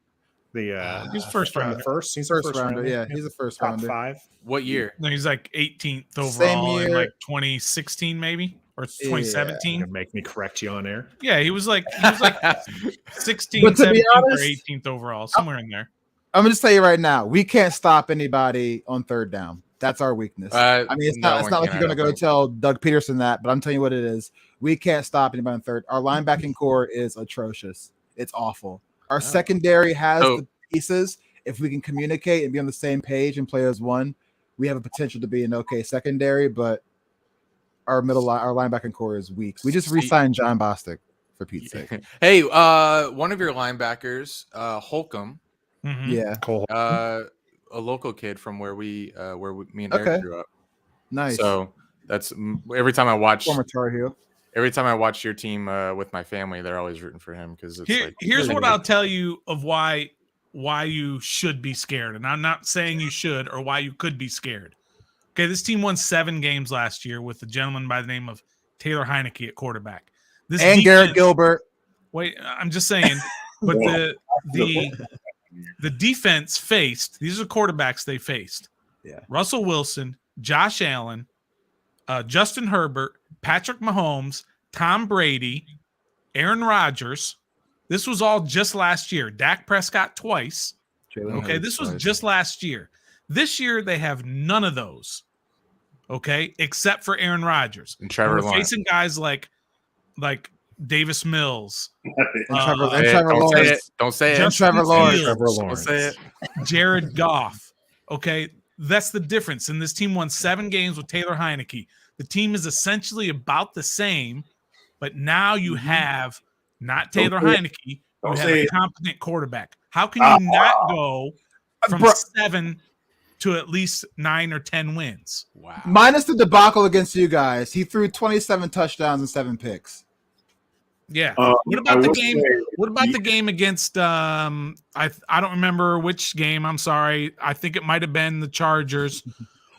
he's first round. He's first rounder. Yeah, he's a first top rounder. 5. What year? No, he's like 18th overall in like 2016 maybe or 2017. You're gonna make me correct you on air. Yeah, he was like 16th, But to 17th, be honest, or 18th overall, somewhere in there. I'm gonna just tell you right now, we can't stop anybody on third down. That's our weakness. It's not like you're gonna go tell Doug Peterson that, but I'm telling you what it is. We can't stop anybody on third. Our linebacking core is atrocious. It's awful. Our secondary has the pieces. If we can communicate and be on the same page and play as one, we have a potential to be an okay secondary, but our linebacking core is weak. We just re-signed John Bostic for Pete's sake. Hey, one of your linebackers, Holcomb, Mhm. Yeah. Cole. A local kid from where me and Eric Okay. grew up. Nice. So that's every time I watch Former Tar Heel. your team with my family, they're always rooting for him because it's Here's what I'll tell you of why you should be scared, and I'm not saying you should or why you could be scared. Okay, this team won 7 games last year with a gentleman by the name of Taylor Heineke at quarterback. This And Garrett Gilbert. Wait, I'm just saying, but the defense faced, these are quarterbacks they faced. Yeah. Russell Wilson, Josh Allen, Justin Herbert, Patrick Mahomes, Tom Brady, Aaron Rodgers. This was all just last year. Dak Prescott twice. Okay, this was just last year. This year they have none of those. Okay, except for Aaron Rodgers. And Trevor Lawrence. Facing guys like Davis Mills, Trevor Lawrence. Don't say it. Justin Trevor Lawrence. Fields, Trevor Lawrence. Don't say it. Jared Goff. Okay, that's the difference. And this team won 7 games with Taylor Heineke. The team is essentially about the same, but now you have not Taylor Heineke. You have a competent quarterback. How can you not go from 7 to at least 9 or 10 wins? Wow. Minus the debacle against you guys, he threw 27 touchdowns and 7 picks. Yeah. What about the game? What about the game against? I don't remember which game. I'm sorry. I think it might have been the Chargers,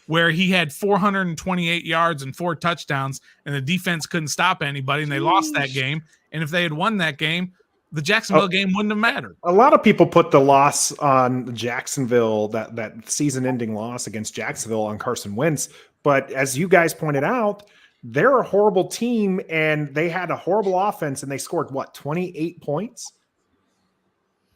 where he had 428 yards and 4 touchdowns, and the defense couldn't stop anybody, and they lost that game. And if they had won that game, the Jacksonville game wouldn't have mattered. A lot of people put the loss on Jacksonville, that season-ending loss against Jacksonville, on Carson Wentz. But as you guys pointed out, they're a horrible team, and they had a horrible offense, and they scored, 28 points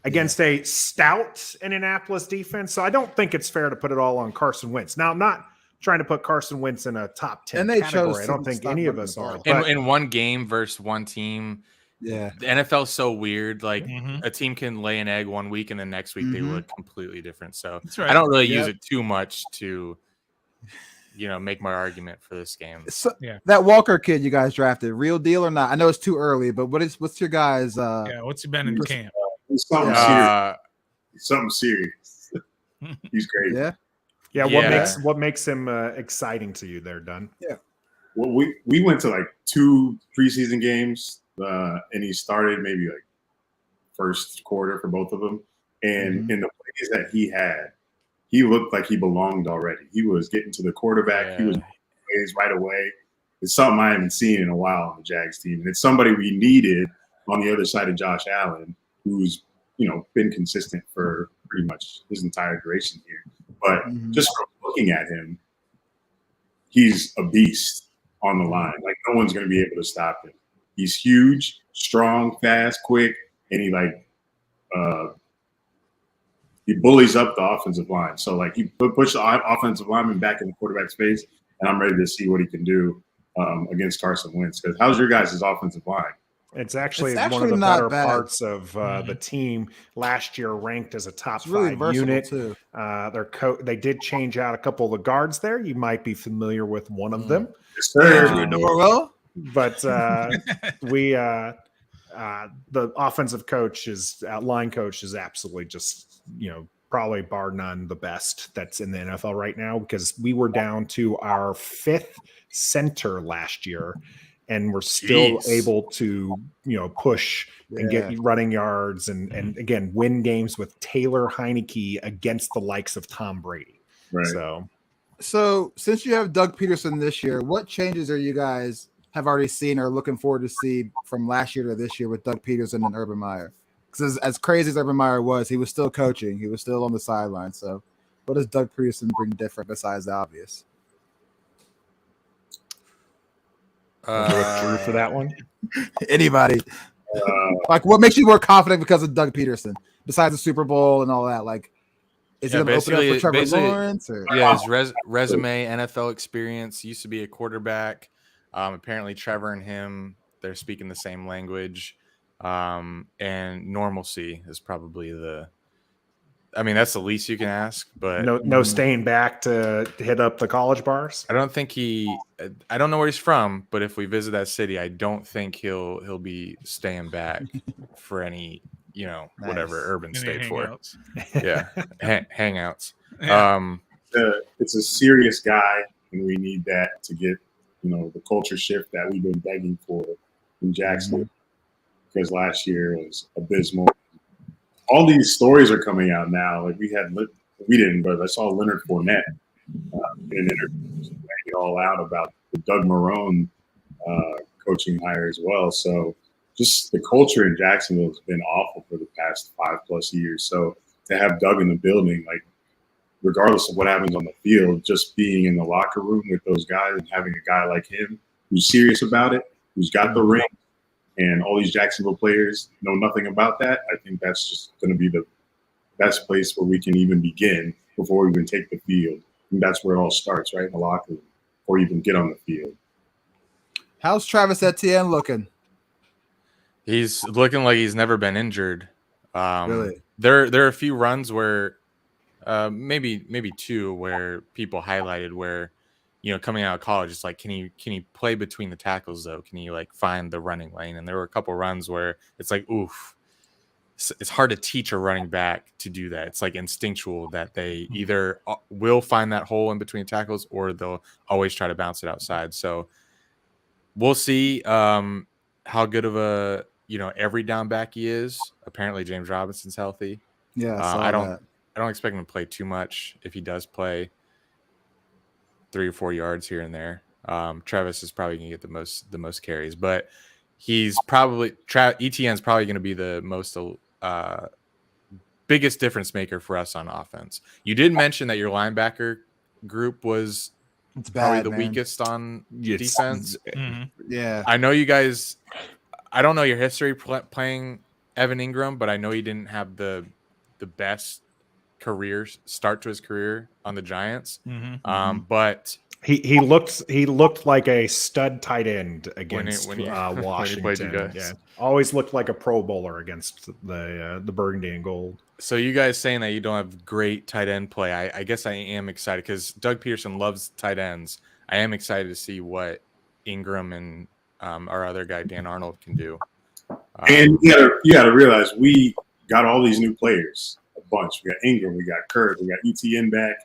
against a stout Indianapolis defense? So I don't think it's fair to put it all on Carson Wentz. Now, I'm not trying to put Carson Wentz in a top 10 And they category. chose I don't to think stop any of running us the are. ball. But In one game versus one team, Yeah. the NFL's so weird. Like Mhm. a team can lay an egg one week and the next week they look completely different. So That's right. I don't really use it too much to, make my argument for this game. So Yeah. that Walker kid you guys drafted, real deal or not? I know it's too early, but what's your guys? Yeah, what's he been in camp? It's something serious. Something serious. He's great. Yeah. yeah, Yeah. what makes him exciting to you there, Dunn? Well, we went to like 2 preseason games, and he started maybe like first quarter for both of them. And in the plays that he had, he looked like he belonged already. He was getting to the quarterback. Yeah. He was plays right away. It's something I haven't seen in a while on the Jags team. And it's somebody we needed on the other side of Josh Allen, who's, been consistent for pretty much his entire duration here. But just from looking at him, he's a beast on the line. Like, no one's going to be able to stop him. He's huge, strong, fast, quick, and he bullies up the offensive line. So, like, he pushed the offensive lineman back in the quarterback's face, and I'm ready to see what he can do against Carson Wentz. Because how's your guys' offensive line? It's actually It's one of actually the not better bad. parts of the team. Last year ranked as a top It's really 5 versatile unit. too. They did change out a couple of the guards there. You might be familiar with one of them. Yes, sir. Norwell? But the offensive coach line coach is absolutely just, probably bar none the best that's in the NFL right now, because we were down to our 5th center last year, and we're still able to, push and get running yards and again, win games with Taylor Heineke against the likes of Tom Brady. Right. So since you have Doug Peterson this year, what changes are you guys have already seen or looking forward to see from last year to this year with Doug Peterson and Urban Meyer? Because as crazy as Urban Meyer was, he was still coaching. He was still on the sideline. So what does Doug Peterson bring different besides the obvious? Drew for that one. Anybody? Like, what makes you more confident because of Doug Peterson besides the Super Bowl and all that? Like, is it going to open up for Trevor Lawrence? Or? Yeah, his resume, NFL experience, used to be a quarterback. Apparently, Trevor and him, they're speaking the same language. And normalcy is probably that's the least you can ask. But No staying back to hit up the college bars. I don't think I don't know where he's from, but if we visit that city, I don't think he'll be staying back for any whatever Nice. Urban Any stayed for. hangouts? Yeah, hangouts. Yeah. It's a serious guy, and we need that to get the culture shift that we've been begging for in Jacksonville. Because last year was abysmal. All these stories are coming out now. Like we didn't, but I saw Leonard Fournette in an interview laying it all out about the Doug Marrone coaching hire as well. So just the culture in Jacksonville has been awful for the past 5+ years. So to have Doug in the building, like regardless of what happens on the field, just being in the locker room with those guys and having a guy like him who's serious about it, who's got the ring, and all these Jacksonville players know nothing about that, I think that's just going to be the best place where we can even begin before we even take the field. And that's where it all starts, right, in the locker room, before you even get on the field. How's Travis Etienne looking? He's looking like he's never been injured. Really? There are a few runs where maybe two where people highlighted where coming out of college, it's like, can he play between the tackles though? Can he like find the running lane? And there were a couple runs where it's like, oof, it's hard to teach a running back to do that. It's like instinctual that they either will find that hole in between tackles or they'll always try to bounce it outside. So we'll see how good of a every down back he is. Apparently James Robinson's healthy. Yeah, I don't expect him to play too much. If he does play 3 or 4 yards here and there, Travis is probably going to get the most carries, but he's probably Etienne's probably going to be the most biggest difference maker for us on offense. You did mention that your linebacker group was probably the weakest on defense. Yeah, I know you guys. I don't know your history playing Evan Ingram, but I know he didn't have the best career start to his career on the Giants. But he looked like a stud tight end against Washington. When he played you guys. Yeah, always looked like a Pro Bowler against the burgundy and gold. So you guys saying that you don't have great tight end play, I guess I am excited because Doug Peterson loves tight ends. I am excited to see what Ingram and our other guy Dan Arnold can do. And you gotta realize we got all these new players, a bunch. We got Ingram, we got Kirk, we got ETN back,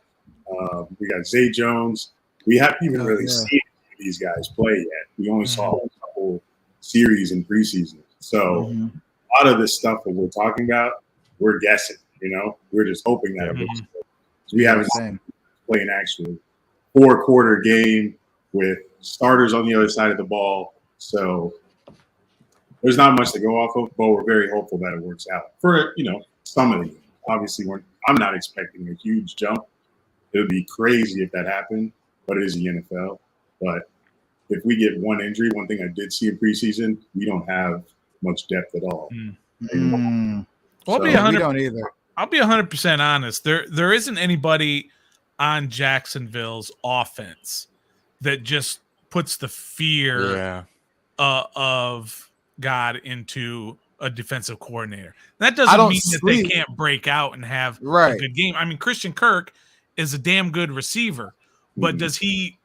we got Zay Jones. We haven't even really seen these guys play yet. We only saw a couple series in preseason. So a lot of this stuff that we're talking about, we're guessing. We're just hoping that it looks good. So we haven't played an actual 4-quarter game with starters on the other side of the ball. So there's not much to go off of, but we're very hopeful that it works out for some of the games. Obviously, I'm not expecting a huge jump. It would be crazy if that happened, but it is the NFL. But if we get one injury, one thing I did see in preseason, we don't have much depth at all. Well, we don't either. I'll be 100% honest. There isn't anybody on Jacksonville's offense that just puts the fear of God into a defensive coordinator. That doesn't mean that they can't break out and have a good game. I mean, Christian Kirk is a damn good receiver, but does he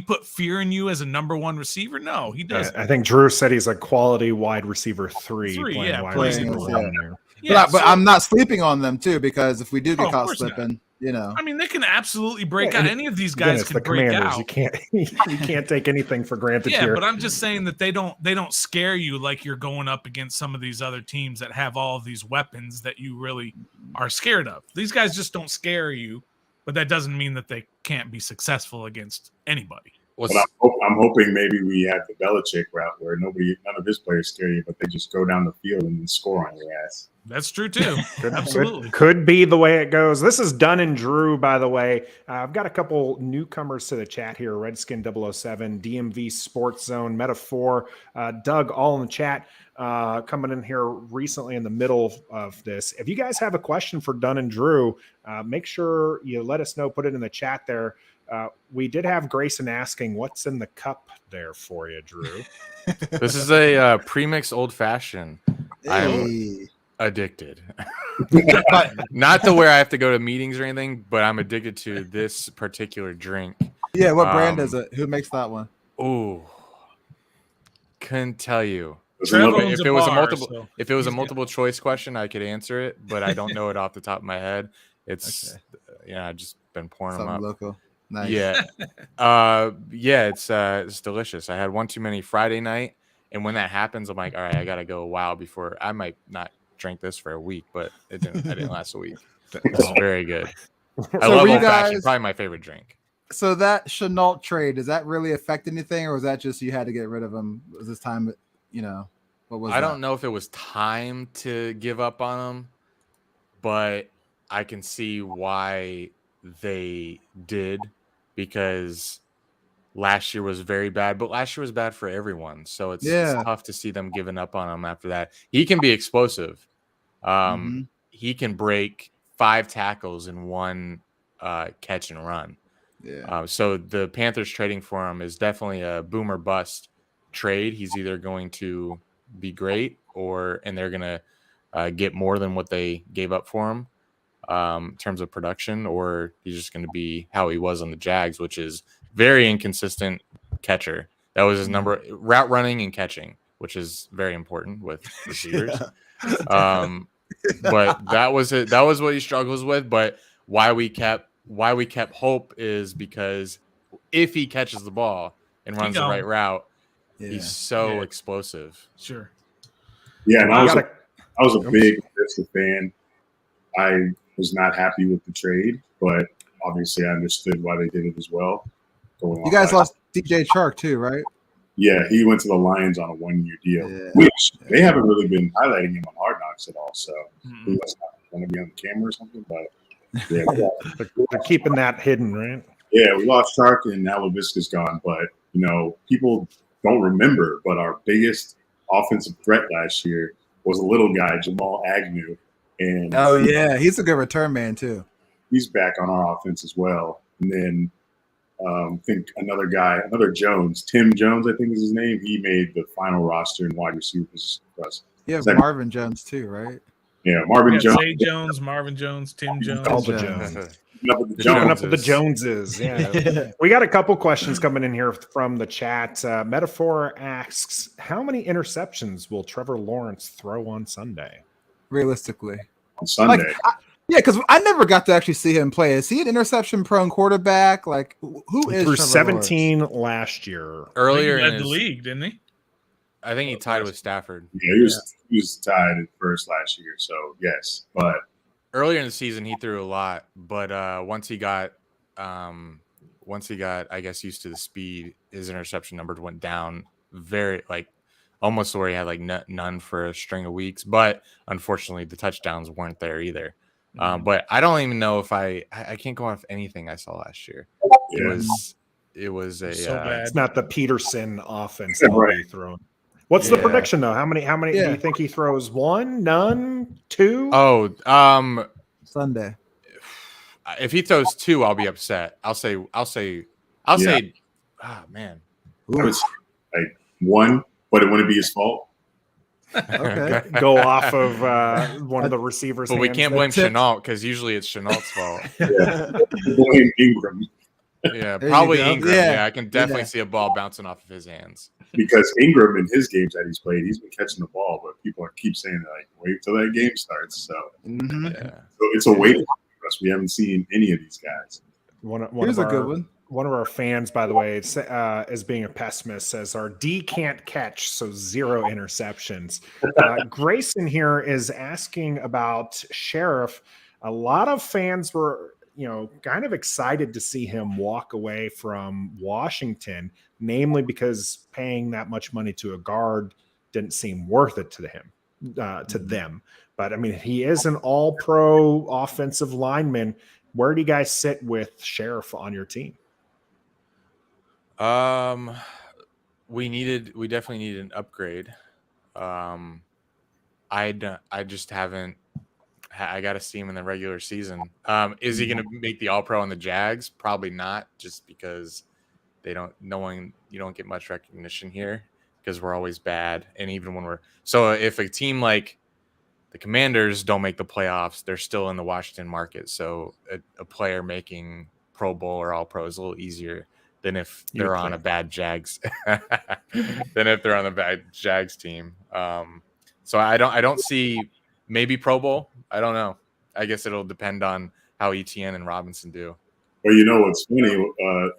put fear in you as a number one receiver? No, he doesn't. I think Drew said he's a quality wide receiver 3 playing wide receiver 1 there. Yeah, but I'm not sleeping on them too, because if we do get caught slipping, I mean, they can absolutely break out. Any of these guys can break out. You can't take anything for granted here. But I'm just saying that they don't scare you like you're going up against some of these other teams that have all of these weapons that you really are scared of. These guys just don't scare you, but that doesn't mean that they can't be successful against anybody. But I'm hoping maybe we have the Belichick route where none of his players scare you, but they just go down the field and score on your ass. That's true too. Absolutely. Could be the way it goes. This is Dunn and Drew, by the way. I've got a couple newcomers to the chat here. Redskin 007, DMV Sports Zone, Metaphor, Doug, all in the chat, coming in here recently in the middle of this. If you guys have a question for Dunn and Drew, make sure you let us know. Put it in the chat there. We did have Grayson asking, what's in the cup there for you, Drew? This is a premix old fashioned. I'm addicted. Not to where I have to go to meetings or anything, but I'm addicted to this particular drink. Yeah, what brand is it? Who makes that one? Oh, couldn't tell you. Trev another- owns If it was a bar, multiple, so if it was a he's multiple choice question, I could answer it, but I don't know it off the top of my head. It's Okay. yeah, I've just been pouring them Something up. local. Nice. Yeah, it's delicious. I had one too many Friday night, and when that happens, I'm like, all right, I gotta go. Wow, before I might not drink this for a week, but I didn't last a week. It's very good. I So love were you old fashioned. guys- Probably my favorite drink. So that Chenault trade, does that really affect anything, or was that just you had to get rid of him? Was this time, what was I that? don't know if it was time to give up on him, but I can see why they did, because last year was very bad, but last year was bad for everyone. So it's tough to see them giving up on him after that. He can be explosive. He can break 5 tackles in one catch and run. Yeah. So the Panthers trading for him is definitely a boom or bust trade. He's either going to be great and they're going to get more than what they gave up for him in terms of production, or he's just going to be how he was on the Jags, which is very inconsistent catcher. That was his number, route running and catching, which is very important with receivers. But that was it. That was what he struggles with. But why we kept hope is because if he catches the ball and runs the right route, he's so explosive. Sure. Yeah, and I was a big Vista fan. I was not happy with the trade, but obviously I understood why they did it as well. You guys lost DJ Chark too, right? Yeah, he went to the Lions on a 1-year deal, which they haven't really been highlighting him on Hard Knocks at all. So he must not want to be on the camera or something. But yeah, they're keeping that hidden, right? Yeah, we lost Chark and now LaVisca's gone. But people don't remember, but our biggest offensive threat last year was a little guy, Jamal Agnew. And he's a good return man too. He's back on our offense as well. And then I think another Jones, Tim Jones, I think is his name. He made the final roster in wide receiver position for us. You have Marvin Jones too, right? Yeah, Marvin Jones. Zay Jones, Marvin Jones, Tim Jones. All the Jones. Keeping up with the Joneses. Yeah. We got a couple questions coming in here from the chat. Metaphor asks, how many interceptions will Trevor Lawrence throw on Sunday? Realistically. On Sunday. Because I never got to actually see him play. Is he an interception-prone quarterback? Like, who is threw Trevor 17 Lawrence? last year? Earlier he in led the league, didn't he? I think he tied with Stafford. Yeah, he was tied at first last year. So yes, but earlier in the season he threw a lot, but once he got, I guess, used to the speed, his interception numbers went down very almost to where he had none for a string of weeks. But unfortunately, the touchdowns weren't there either. But I don't even know if I can't go off anything I saw last year. It was a so bad. It's not the Peterson offense that will be thrown. What's the prediction though? How many do you think he throws? 1, none, 2? Oh, Sunday. If he throws 2, I'll be upset. I'll say. Oh man. I would say 1, but it wouldn't be his fault. Okay. Go off of one of the receivers. But we can't blame Chenault because usually it's Chenault's fault. Blame Ingram. Yeah, There probably you go. Ingram. Yeah. Yeah, I can definitely see a ball bouncing off of his hands. Because Ingram in his games that he's played, he's been catching the ball, but people keep saying wait till that game starts. So, Yeah. so it's a wait for us. We haven't seen any of these guys. Here's a good one. One of our fans, by the way, as being a pessimist, says our D can't catch, so 0 interceptions. Grayson here is asking about Sheriff. A lot of fans were, kind of excited to see him walk away from Washington, namely because paying that much money to a guard didn't seem worth it to him, to them. But I mean, he is an all-pro offensive lineman. Where do you guys sit with Sheriff on your team? We definitely needed an upgrade. I just haven't. I got to see him in the regular season. Is he going to make the All-Pro on the Jags? Probably not, just because you don't get much recognition here because we're always bad. And even when if a team like the Commanders don't make the playoffs, they're still in the Washington market. So a player making Pro Bowl or All-Pro is a little easier than if they're on a bad Jags team. So I don't see maybe Pro Bowl. I don't know. I guess it'll depend on how Etienne and Robinson do. Well, you know what's funny?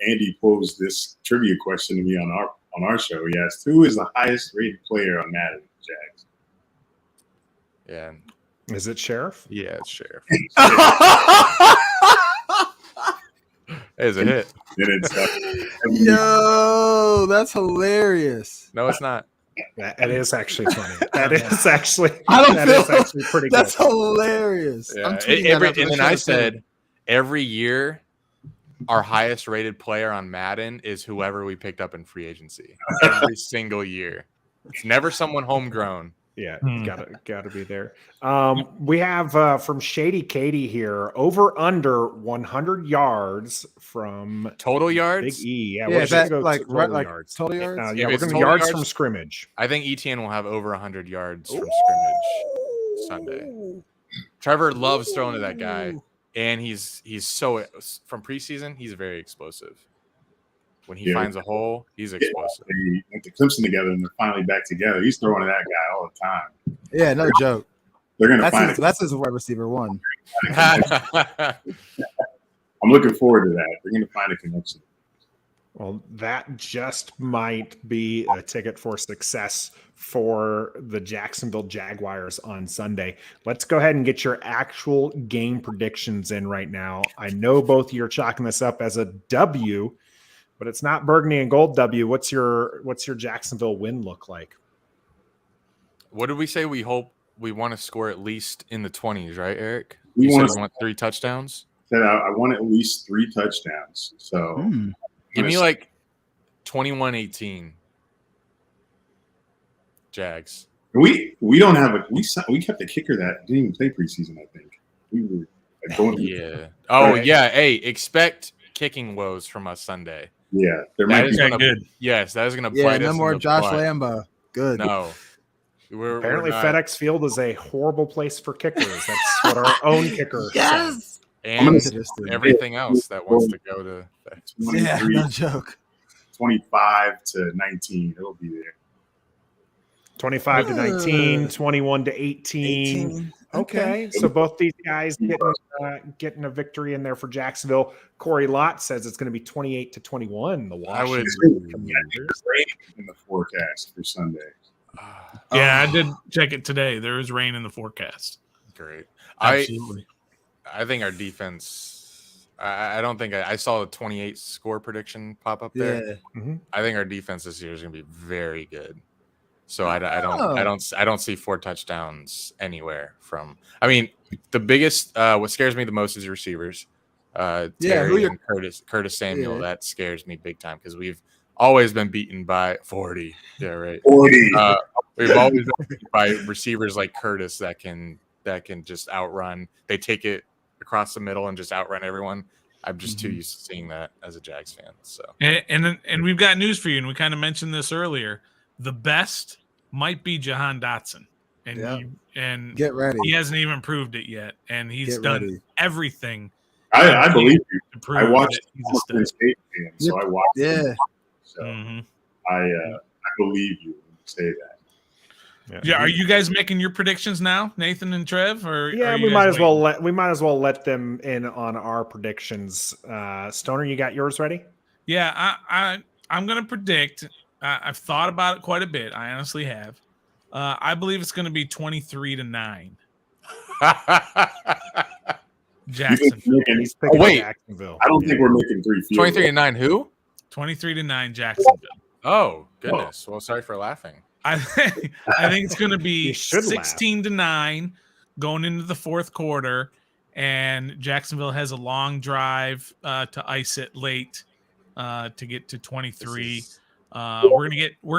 Andy posed this trivia question to me on our show. He asked, "Who is the highest rated player on Madden Jags?" Yeah. Is it Sheriff? Yeah, it's Sheriff. It's a hit. And it's Yo, that's hilarious. No, it's not. That is actually funny. That is actually pretty That's good. hilarious. Yeah. I'm tweeting that after And the then I show, said, too. every year, our highest rated player on Madden is whoever we picked up in free agency. Every single year. It's never someone homegrown. Yeah, gotta be there. We have from Shady Katie here, over under 100 yards from Total Big yards? E. Yeah, Yeah, we're is just that gonna go like total right, like yards. total yards? Yeah, If we're it's going to total yards yards- from scrimmage. I think Etienne will have over 100 yards from scrimmage Sunday. Trevor loves throwing to that guy, and he's so from preseason. He's very explosive. When he finds a hole, he's explosive. They went to Clemson together, and they're finally back together. He's throwing to that guy all the time. Yeah, no joke. They're gonna find That's his wide receiver one. I'm looking forward to that. They're gonna find a connection. Well, that just might be a ticket for success for the Jacksonville Jaguars on Sunday. Let's go ahead and get your actual game predictions in right now. I know both of you are chalking this up as a W, but it's not burgundy and gold W. What's your Jacksonville win look like? What did we say? We hope we want to score at least in the 20s, right, Eric? We You said want we want 3 touchdowns. Said I want at least 3 touchdowns. So Give me like 21-18. Jags. we don't have we kept a kicker that didn't even play preseason. I think we were going. Yeah. Oh Right. yeah. Hey, expect kicking woes from us Sunday. Yeah, there That might is be. gonna, good. Yes, that is going to Yeah, bite us. no more in the Josh butt. Lambo. Good. No. Apparently, we're not. FedEx Field is a horrible place for kickers. That's what our own kicker says. And Interesting. everything else that wants to go to. Yeah, 23, no joke. 25 to 19. It'll be there. 25 to 19, 21 to 18. Okay, so both these guys getting a victory in there for Jacksonville. Corey Lott says it's going to be 28 to 21. The I would- Washington Commanders. Rain in the forecast for Sunday. Yeah, I did check it today. There is rain in the forecast. Great. Absolutely. I think our defense. I don't think I saw a 28 score prediction pop up there. Yeah. I think our defense this year is going to be very good. So I don't see 4 touchdowns anywhere from. I mean, the biggest what scares me the most is your receivers. Terry and Curtis Samuel. Yeah. That scares me big time because we've always been beaten by 40. Yeah, right. 40. We've always been beaten by receivers like Curtis that can just outrun. They take it across the middle and just outrun everyone. I'm just too used to seeing that as a Jags fan. So And we've got news for you, and we kind of mentioned this earlier. The best might be Jahan Dotson, and Get ready. he hasn't even proved it yet, and he's Get done ready. everything I believe you. to prove I watched that he's a stud. Penn State game, so I watched. Yeah. Them. So Mhm. I believe you when you say that. Yeah, are you guys making your predictions now, Nathan and Trev? Or Yeah, are you we might guys as well let them in on our predictions. Stoner, you got yours ready? Yeah, I'm going to predict. I've thought about it quite a bit. I honestly have. I believe it's going to be 23-9. Jacksonville. He's picking wait. Jacksonville. I don't think we're making 3 field 23-9. Who? 23-9 Jacksonville. Oh goodness. Well, sorry for laughing. I think it's going to be You should laugh. 16-9 going into the fourth quarter, and Jacksonville has a long drive to ice it late to get to 23. We're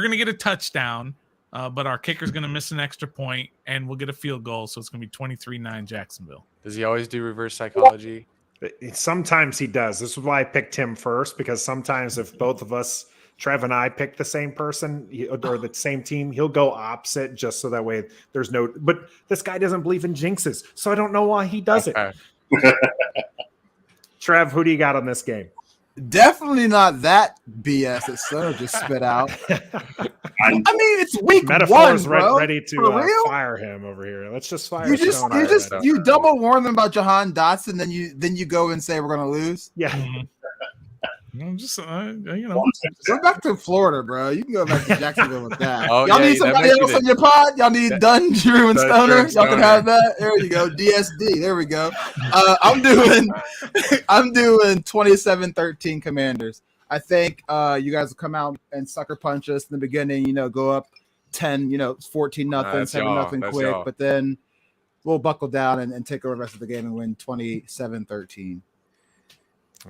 gonna get a touchdown, but our kicker's gonna miss an extra point, and we'll get a field goal. So it's gonna be 23-9 Jacksonville. Does he always do reverse psychology? Sometimes he does. This is why I picked him first, because sometimes if both of us, Trev and I, pick the same person or the same team, he'll go opposite just so that way there's no. But this guy doesn't believe in jinxes, so I don't know why he does it. Okay. Trev, who do you got on this game? Definitely not that BS that Stoner just spit out. I mean, it's week Metaphors one, bro. ready For to real? fire him over here. Let's just fire You Stoner. you double warn them about Jahan Dotson, then you go and say we're gonna lose. Yeah. I'm just, Go back to Florida, bro. You can go back to Jacksonville with that. Oh, Y'all yeah, need that somebody might be else the- on your pod. Y'all need Dunn, Drew, and Dunn, Stoner. Drew, and Y'all can Stoner. have that. There you go. DSD. There we go. I'm doing 27-13 Commanders. I think you guys will come out and sucker punch us in the beginning. Go up 10. 14-0, that's 7-0 y'all. quick, That's y'all. but then we'll buckle down and take over the rest of the game and win 27-13.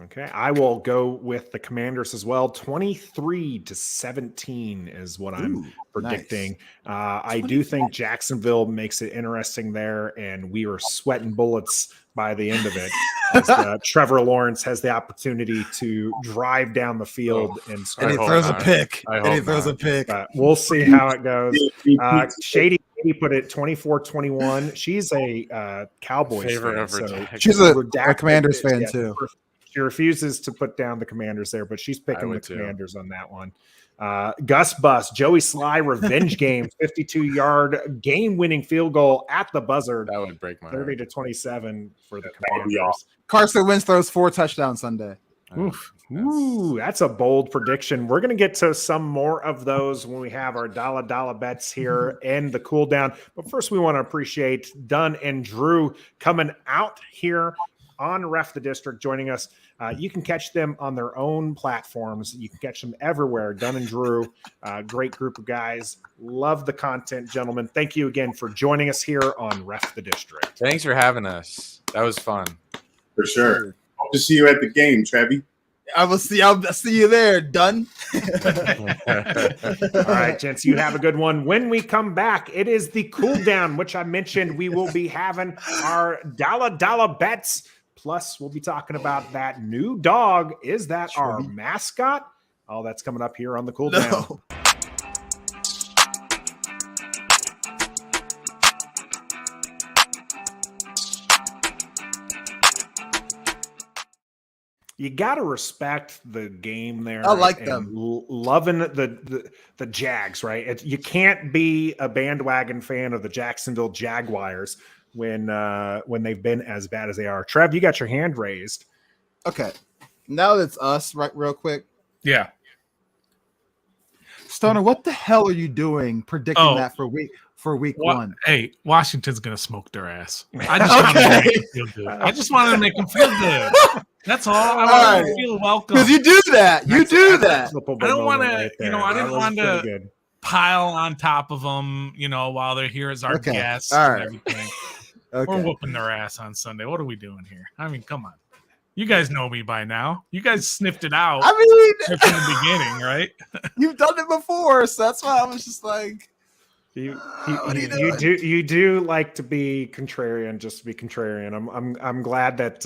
Okay, I will go with the Commanders as well. 23-17 is what I'm predicting. Nice. I do think Jacksonville makes it interesting there, and we are sweating bullets by the end of it. As, Trevor Lawrence has the opportunity to drive down the field and start. And he throws a pick. But we'll see how it goes. Shady put it 24-21. She's a Cowboys Favorite fan. over So Jacksonville. She's a redacted Commanders it. fan Yeah, too. She refuses to put down the Commanders there, but she's picking the would too. Commanders on that one. Gus Bus, Joey Sly revenge game, 52-yard game-winning field goal at the buzzer. That would break my heart. 30-27 for the That would be Commanders. Carson Wentz throws 4 touchdowns Sunday. Oof. Ooh, that's a bold prediction. We're going to get to some more of those when we have our dollar bets here and the cool down. But first, we want to appreciate Dunn and Drew coming out here on Ref the District, joining us. You can catch them on their own platforms. You can catch them everywhere. Dunn and Drew, great group of guys. Love the content, gentlemen. Thank you again for joining us here on Ref the District. Thanks for having us. That was fun. For sure. Hope to see you at the game, Trevi. I'll see you there, Dunn. All right, gents, you have a good one. When we come back, it is the cool down, which I mentioned we will be having our dollar bets. Plus, we'll be talking about that new dog. Is that our mascot? Oh, that's coming up here on the cool down. No. You got to respect the game there. I like and them. Loving the Jags, right? You can't be a bandwagon fan of the Jacksonville Jaguars when they've been as bad as they are. Trev, you got your hand raised. Okay. Now that's us, right? Real quick. yeah. Stoner, what the hell are you doing predicting that for week one? Hey, Washington's gonna smoke their ass. I just wanted to make them feel good. I just wanted to make them feel good. That's all. I want them to feel welcome. Because you do that. You do that. That's the Super I don't Bowl want moment to, right there. I That didn't was want pretty to good. pile on top of them, while they're here as our Okay. guests All and right. everything. Okay. We're whooping their ass on Sunday. What are we doing here? I mean, come on. You guys know me by now. You guys sniffed it out I mean, from the beginning, right? you've done it before, so that's why I was just like, You what are you doing? you do like to be contrarian, just to be contrarian. I'm glad that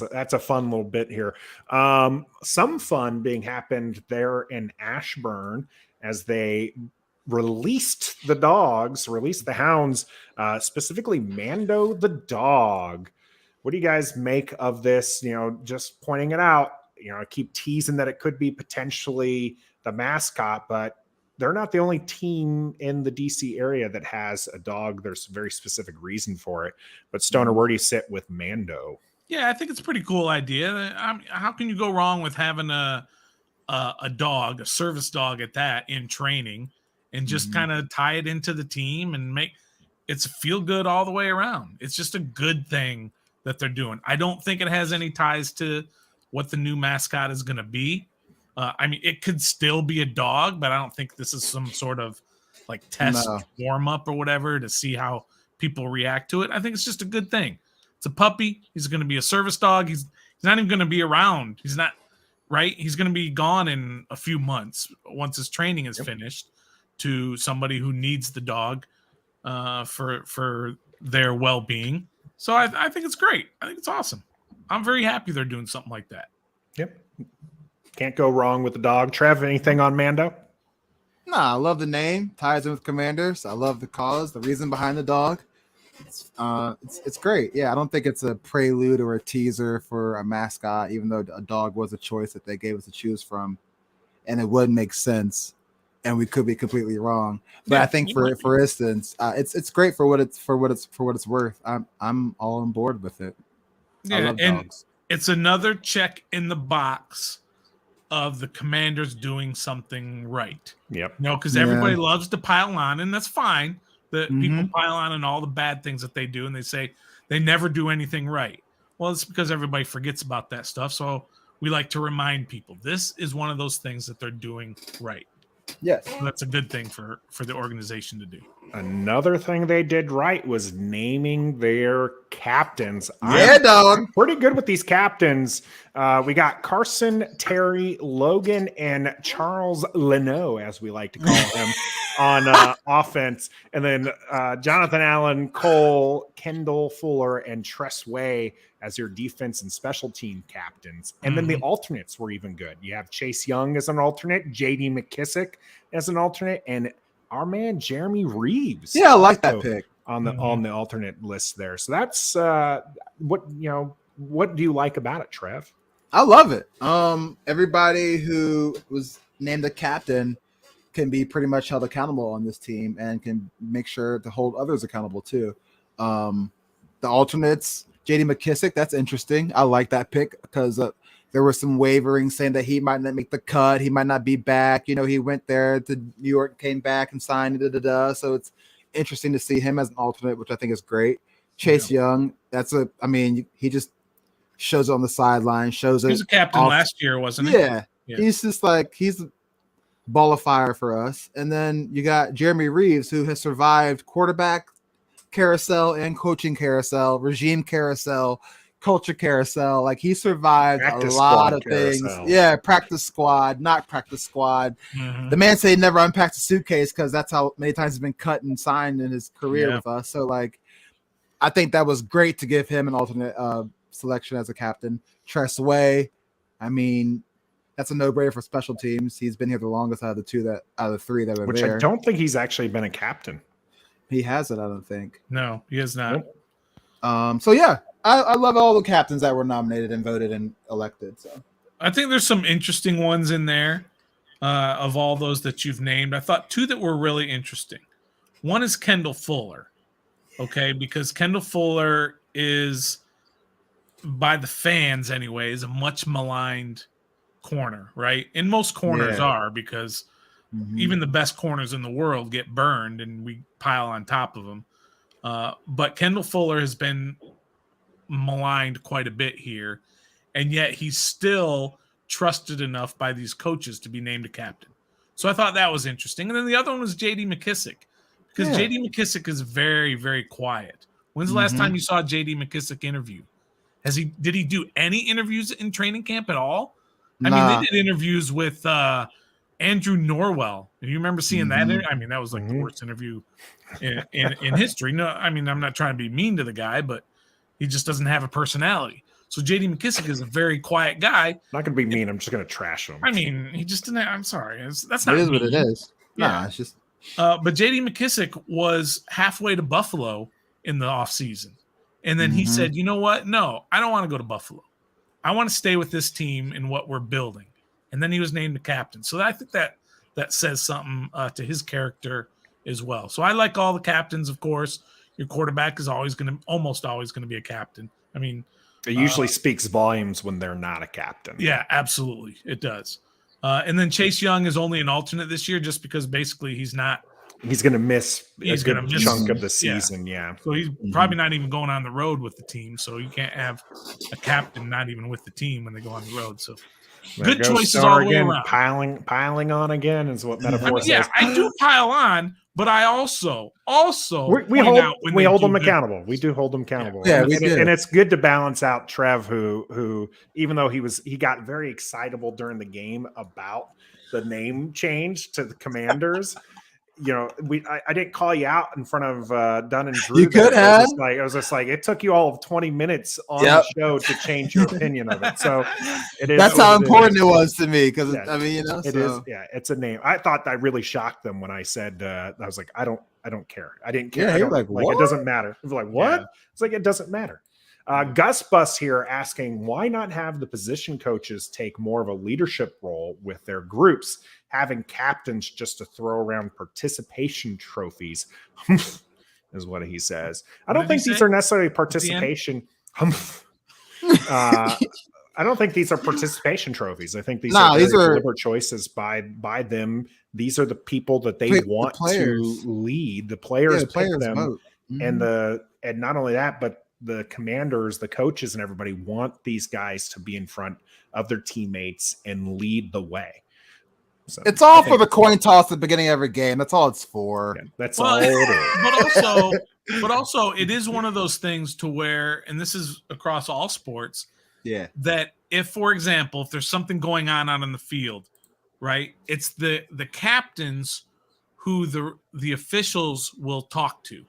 that's a fun little bit here. Some fun being happened there in Ashburn as they released the hounds, specifically Mando the dog. What do you guys make of this? Just pointing it out. I keep teasing that it could be potentially the mascot, but they're not the only team in the DC area that has a dog. There's a very specific reason for it. But Stoner, where do you sit with Mando? Yeah, I think it's a pretty cool idea. How can you go wrong with having a dog, a service dog at that, in training, and just kind of tie it into the team and make it's feel good all the way around? It's just a good thing that they're doing. I don't think it has any ties to what the new mascot is going to be. I mean, it could still be a dog, but I don't think this is some sort of like test warm up or whatever to see how people react to it. I think it's just a good thing. It's a puppy. He's going to be a service dog. He's not even going to be around. He's not right. He's going to be gone in a few months once his training is finished to somebody who needs the dog for their well-being. So I think it's great. I think it's awesome. I'm very happy they're doing something like that. Yep. Can't go wrong with the dog. Trev, anything on Mando? Nah, I love the name. Ties in with Commanders. I love the cause, the reason behind the dog. It's great. Yeah, I don't think it's a prelude or a teaser for a mascot, even though a dog was a choice that they gave us to choose from, and it would make sense. And we could be completely wrong, but Yeah, I think for instance, it's great for what it's worth. I'm all on board with it. I Yeah, love and dogs. it's another check in the box of the Commanders doing something right. Yep. Because Yeah. everybody loves to pile on, and that's fine. That people Mhm. pile on all the bad things that they do, and they say they never do anything right. Well, it's because everybody forgets about that stuff. So we like to remind people this is one of those things that they're doing right. Yes. So that's a good thing for the organization to do. Another thing they did right was naming their captains. Yeah, dog. I'm pretty good with these captains. We got Carson, Terry, Logan, and Charles Leno, as we like to call him, on offense. And then Jonathan Allen, Cole, Kendall Fuller, and Tress Way as your defense and special team captains. And then the alternates were even good. You have Chase Young as an alternate, J.D. McKissick as an alternate, and our man Jeremy Reeves. Yeah, I like that pick on the alternate list there. So that's what do you like about it, Trev? I love it. Everybody who was named a captain can be pretty much held accountable on this team and can make sure to hold others accountable too. The alternates, JD McKissick, that's interesting. I like that pick because there was some wavering saying that he might not make the cut. He might not be back. He went there to New York, came back and signed. So it's interesting to see him as an alternate, which I think is great. Chase Young, he just shows it on the sideline, shows it. He was a captain last year, wasn't he? Yeah. He's just he's a ball of fire for us. And then you got Jeremy Reeves, who has survived quarterback carousel and coaching carousel, regime carousel, culture carousel. He survived Practice a lot of carousel. things. Yeah, practice squad, not practice squad. The man said he never unpacked a suitcase because that's how many times he's been cut and signed in his career with us. So I think that was great to give him an alternate selection as a captain. Tress Way, that's a no-brainer for special teams. He's been here the longest out of the three that are Which there. I don't think he's actually been a captain. He hasn't, I don't think. No, he has not. So yeah, I love all the captains that were nominated and voted and elected. So I think there's some interesting ones in there of all those that you've named. I thought two that were really interesting. One is Kendall Fuller, okay, because Kendall Fuller is, by the fans anyways, a much maligned corner, right? And most corners are, because even the best corners in the world get burned and we pile on top of them. But Kendall Fuller has been maligned quite a bit here, and yet he's still trusted enough by these coaches to be named a captain. So I thought that was interesting. And then the other one was J.D. McKissick, because J.D. McKissick is very, very quiet. When's the last time you saw J.D. McKissick interview? Did he do any interviews in training camp at all? I mean, they did interviews with Andrew Norwell. You remember seeing that? That was the worst interview in history. No, I'm not trying to be mean to the guy, but he just doesn't have a personality. So J.D. McKissick is a very quiet guy. Not going to be mean. I'm just going to trash him. He just didn't. I'm sorry. That's not. It is mean. what it is. Yeah, it's just. But J.D. McKissick was halfway to Buffalo in the offseason. And then he said, you know what? No, I don't want to go to Buffalo. I want to stay with this team and what we're building. And then he was named the captain. So I think that says something to his character as well. So I like all the captains, of course. Your quarterback is almost always going to be a captain. It usually speaks volumes when they're not a captain. Yeah, absolutely. It does. And then Chase Young is only an alternate this year just because basically he's not. He's going to miss a good miss chunk of the season, yeah. So he's probably not even going on the road with the team. So you can't have a captain not even with the team when they go on the road. So good choices all the way around. Piling on again is what metaphor says. Yeah, I do pile on, but I also we hold them accountable. We do hold them accountable. Yeah, we do. And it's good to balance out Trev, who even though he got very excitable during the game about the name change to the Commanders. I didn't call you out in front of Dunn and Drew. You could have. I was just like, it took you all of 20 minutes on the show to change your opinion of it. So it is. That's how important it was to me because it is. Yeah, it's a name. I thought that really shocked them when I said I was like, I don't I don't care. I didn't care. Yeah, I you're don't, like, it what? doesn't matter. It's like, what? Yeah. It's like, it doesn't matter. Gus Bus here asking, why not have the position coaches take more of a leadership role with their groups, having captains just to throw around participation trophies, is what he says. I don't think these are necessarily participation. I don't think these are participation trophies. I think these are deliberate choices by them. These are the people that they want to lead. The players pick them, vote. And not only that, but the commanders, the coaches, and everybody want these guys to be in front of their teammates and lead the way. So it's all for the coin toss at the beginning of every game. That's all it's for. Yeah, that's all it is. But also, it is one of those things to where, and this is across all sports, that if, for example, if there's something going on out in the field, right, it's the captains who the officials will talk to.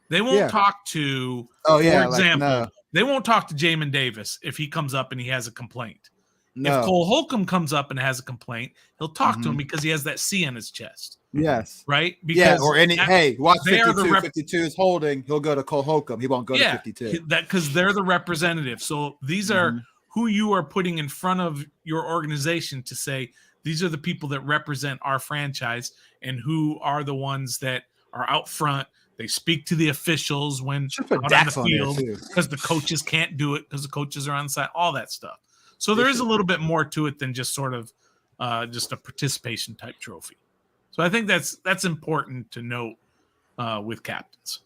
They won't talk to, for example, they won't talk to Jamin Davis if he comes up and he has a complaint. No. If Cole Holcomb comes up and has a complaint, he'll talk to him because he has that C on his chest. Yes. Right? Because watch 52. 52 is holding. He'll go to Cole Holcomb. He won't go to 52. Because they're the representative. So these are who you are putting in front of your organization to say, these are the people that represent our franchise and who are the ones that are out front. They speak to the officials when out on the field because the coaches can't do it because the coaches are on site, all that stuff. So there is a little bit more to it than just sort of just a participation type trophy. So I think that's important to note with captains.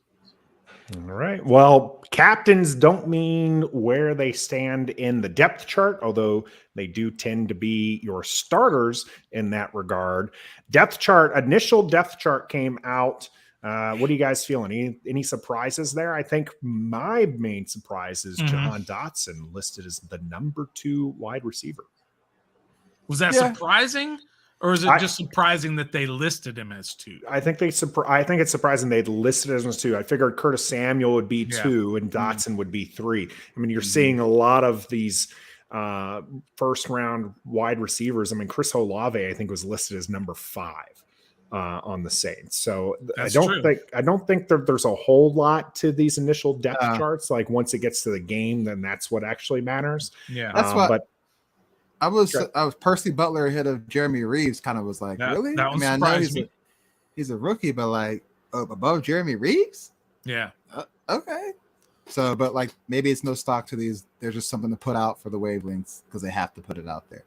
All right. Well, captains don't mean where they stand in the depth chart, although they do tend to be your starters in that regard. Initial depth chart came out. What are you guys feeling? Any surprises there? I think my main surprise is Jahan Dotson listed as the number 2 wide receiver. Was that surprising? Or is it just surprising that they listed him as 2? I think it's surprising they listed him as 2. I figured Curtis Samuel would be 2 and Dotson would be 3. I mean, you're seeing a lot of these first round wide receivers. I mean, Chris Olave, I think, was listed as number 5 on the Saints. So I don't think there's a whole lot to these initial depth charts. Like once it gets to the game, then that's what actually matters. Yeah, that's what. But I was Percy Butler ahead of Jeremy Reeves. Kind of was like, really? I mean, I know he's a rookie, but like above Jeremy Reeves. Yeah. Okay. So, but like maybe it's no stock to these. There's just something to put out for the wavelengths because they have to put it out there.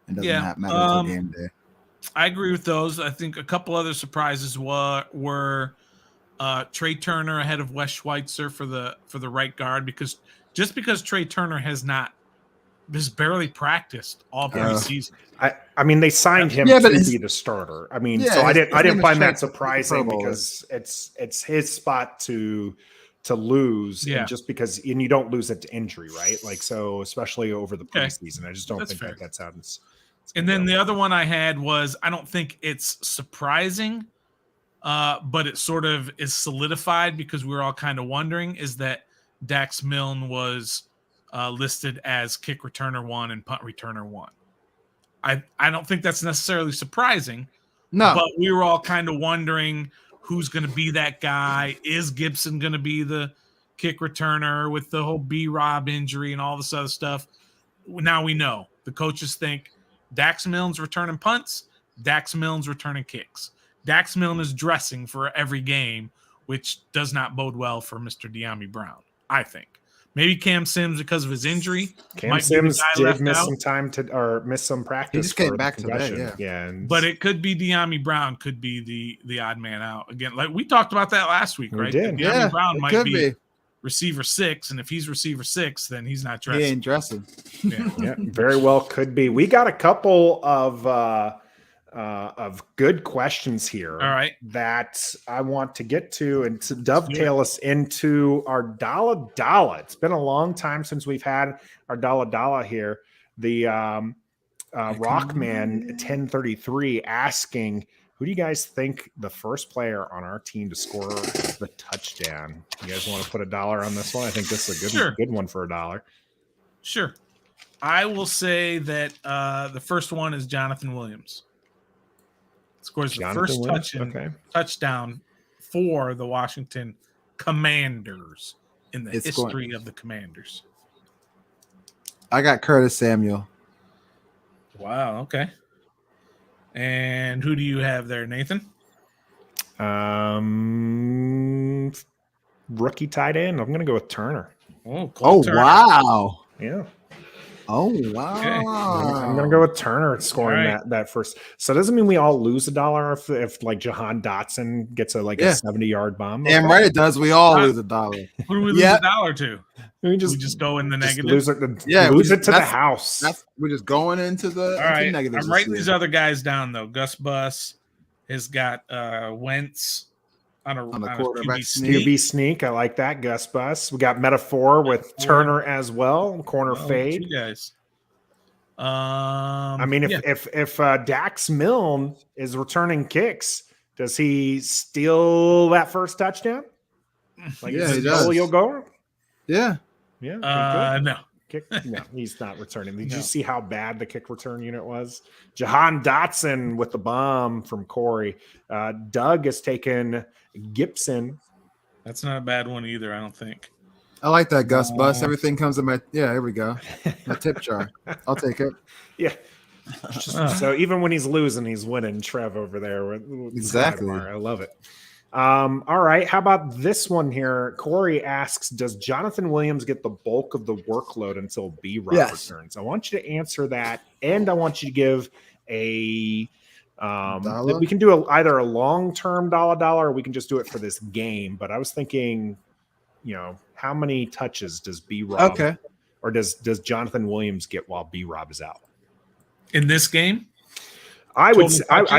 It doesn't matter until game day. I agree with those. I think a couple other surprises were Trey Turner ahead of Wes Schweitzer for the right guard because Trey Turner has barely practiced all season. I mean, they signed him to be the starter. I mean, so I didn't find that surprising because it's his spot to lose, and just because you don't lose it to injury, right? Like so, especially over the preseason, I just don't think that's how it's. And then the other one I had was, I don't think it's surprising, but it sort of is solidified because we were all kind of wondering, is that Dax Milne was listed as kick returner 1 and punt returner 1. I don't think that's necessarily surprising. No. But we were all kind of wondering who's going to be that guy. Is Gibson going to be the kick returner with the whole B-Rob injury and all this other stuff? Now we know. The coaches think Dax Milne's returning punts, Dax Milne's returning kicks. Dax Milne is dressing for every game, which does not bode well for Mr. De'Ami Brown, I think. Maybe Cam Sims, because of his injury, Cam Sims did miss some time miss some practice. He just came back today, but it could be De'Ami Brown, could be the odd man out again. Like we talked about that last week, right? De'Ami Brown might be receiver 6, and if he's receiver 6, then he's not dressing. He ain't dressing. Yeah, very well could be. We got a couple of good questions here. All right, that I want to get to and to dovetail us into our Dollar. It's been a long time since we've had our Dollar here. The Rockman 1033 asking, who do you guys think the first player on our team to score the touchdown? You guys want to put $1 on this one? I think this is a good one for $1. Sure. I will say that the first one is Jonathan Williams. Scores the first touchdown for the Washington Commanders in the It's history of the Commanders? I got Curtis Samuel. Wow. Okay. And who do you have there, Nathan? Rookie tight end. I'm going to go with Turner. Oh, Turner. Wow. Yeah. Oh, wow. Okay. I'm going to go with Turner scoring Right. that first. So it doesn't mean we all lose $1 if like Jahan Dotson gets a 70-yard bomb. Damn right it does. We all lose $1. Who do we lose $1 to? We just go in the negative. Lose it to the house. We're just going into the all right. negatives. I'm writing these other guys down though. Gus Bus has got Wentz on a quarterback QB sneak. I like that. Gus Bus. We got Metaphor with Turner as well. Corner fade. You guys. I mean, if Dax Milne is returning kicks, does he steal that first touchdown? Like, he does. You'll go. Yeah. No. No, he's not returning. Did you see how bad the kick return unit was? Jahan Dotson with the bomb from Corey. Doug has taken Gibson. That's not a bad one either, I don't think. I like that Gus Bus. Everything comes in my here we go. My tip jar. I'll take it. Yeah. So even when he's losing, he's winning. Trev over there. With exactly. I love it. All right. How about this one here? Corey asks, does Jonathan Williams get the bulk of the workload until B-Rob returns? I want you to answer that, and I want you to give a we can do either a long-term dollar or we can just do it for this game. But I was thinking, how many touches does B-Rob or does Jonathan Williams get while B-Rob is out? In this game? I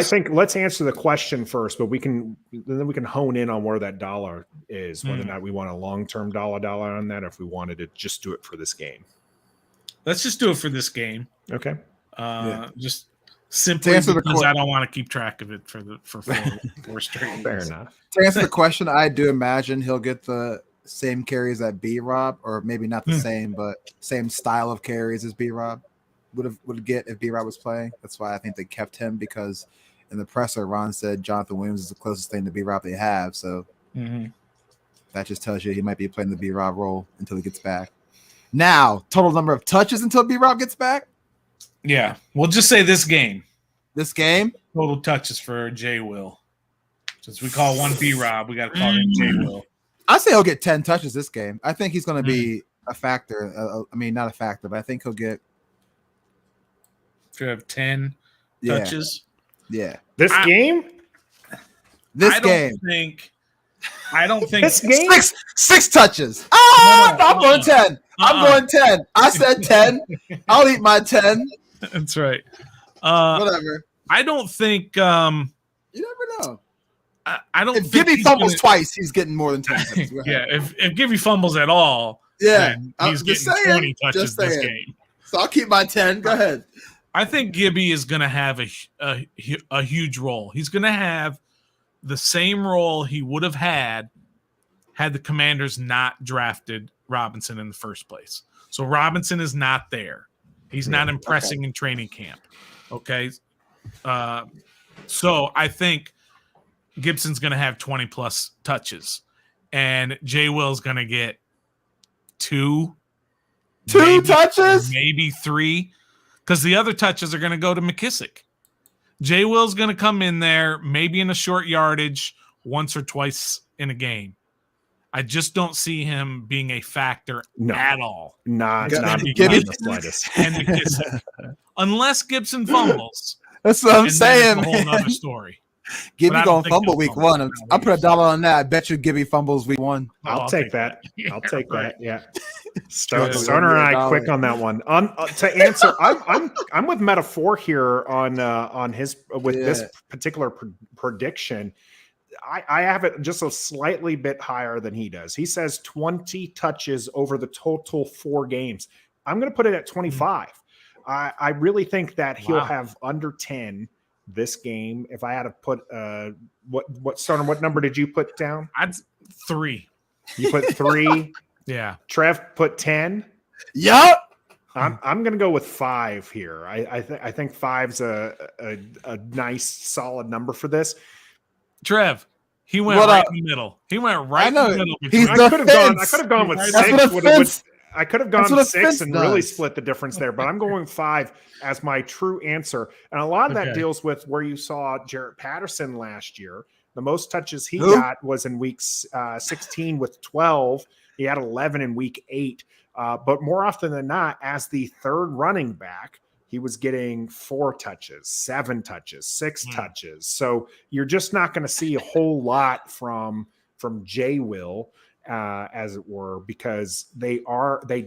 think let's answer the question first, but then we can hone in on where that dollar is, whether or not we want a long-term dollar on that, or if we wanted to just do it for this game. Let's just do it for this game. Okay. Just simply because I don't want to keep track of it for four straight. Fair enough. To answer the question, I do imagine he'll get the same carries that B-Rob, or maybe not the same, but same style of carries as B-Rob would get if B-Rob was playing. That's why I think they kept him, because in the presser, Ron said Jonathan Williams is the closest thing to B-Rob they have. So that just tells you he might be playing the B-Rob role until he gets back. Now, total number of touches until B-Rob gets back? Yeah. We'll just say this game. This game? Total touches for J. Will. Since we call one B-Rob, we got to call him J. Will. I say he'll get 10 touches this game. I think he's going to be a factor. Not a factor, but I think he'll get. To have 10 touches. Yeah. This game? I don't think this game. Six touches. I'm going 10. I'm going 10. I said 10. I'll eat my 10. That's right. Whatever. I don't think. You never know. I don't. If Gibby fumbles twice, he's getting more than 10 touches. Yeah. If Gibby fumbles at all, he's getting 20 touches this game. So I'll keep my 10. Go ahead. I think Gibby is going to have a huge role. He's going to have the same role he would have had the Commanders not drafted Robinson in the first place. So Robinson is not there. He's not impressing in training camp. Okay. So I think Gibson's going to have 20 plus touches, and J. Will's going to get two touches, maybe 3. Because the other touches are going to go to McKissick. J. Will's going to come in there, maybe in a short yardage, once or twice in a game. I just don't see him being a factor at all. Not the slightest. And McKissick. Unless Gibson fumbles. That's what I'm saying, man. A whole other story. Gibby going to fumble week 1. I'll put $1 on that. I bet you Gibby fumbles week 1. I'll take that. I'll take that. Yeah. Stoner and I quick on that one. To answer, I'm with Metaphor here on his this particular prediction. I have it just a slightly bit higher than he does. He says 20 touches over the total 4 games. I'm going to put it at 25. I really think that he'll have under 10 this game. If I had to put Stoner, what number did you put down? I'd 3. You put 3. Yeah. Trev put 10. Yep. I'm gonna go with 5 here. I think 5's a nice solid number for this. Trev, He went right in the middle. He went right in the middle. I could have gone with six. I could have gone 6 and really split the difference there, but I'm going 5 as my true answer. And a lot of that deals with where you saw Jarrett Patterson last year. The most touches he got was in week 16 with 12. He had 11 in week 8. But more often than not, as the third running back, he was getting 4 touches, 7 touches, 6 touches. So you're just not going to see a whole lot from J. Will, as it were, because they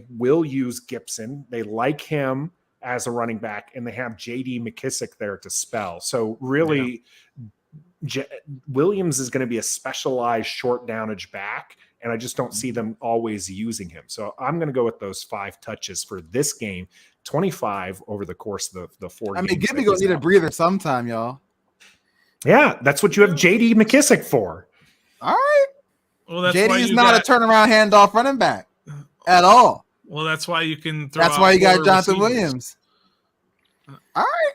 will use Gibson. They like him as a running back, and they have J.D. McKissick there to spell. So really, Williams is going to be a specialized short downage back, and I just don't see them always using him. So I'm going to go with those 5 touches for this game, 25 over the course of the 4 games. I mean, Gibby gonna need a breather sometime, y'all. Yeah, that's what you have J.D. McKissick for. All right. Well, that's JD is not a turnaround handoff running back at all. Well, that's why you can throw. That's why you got Jonathan Williams. All right.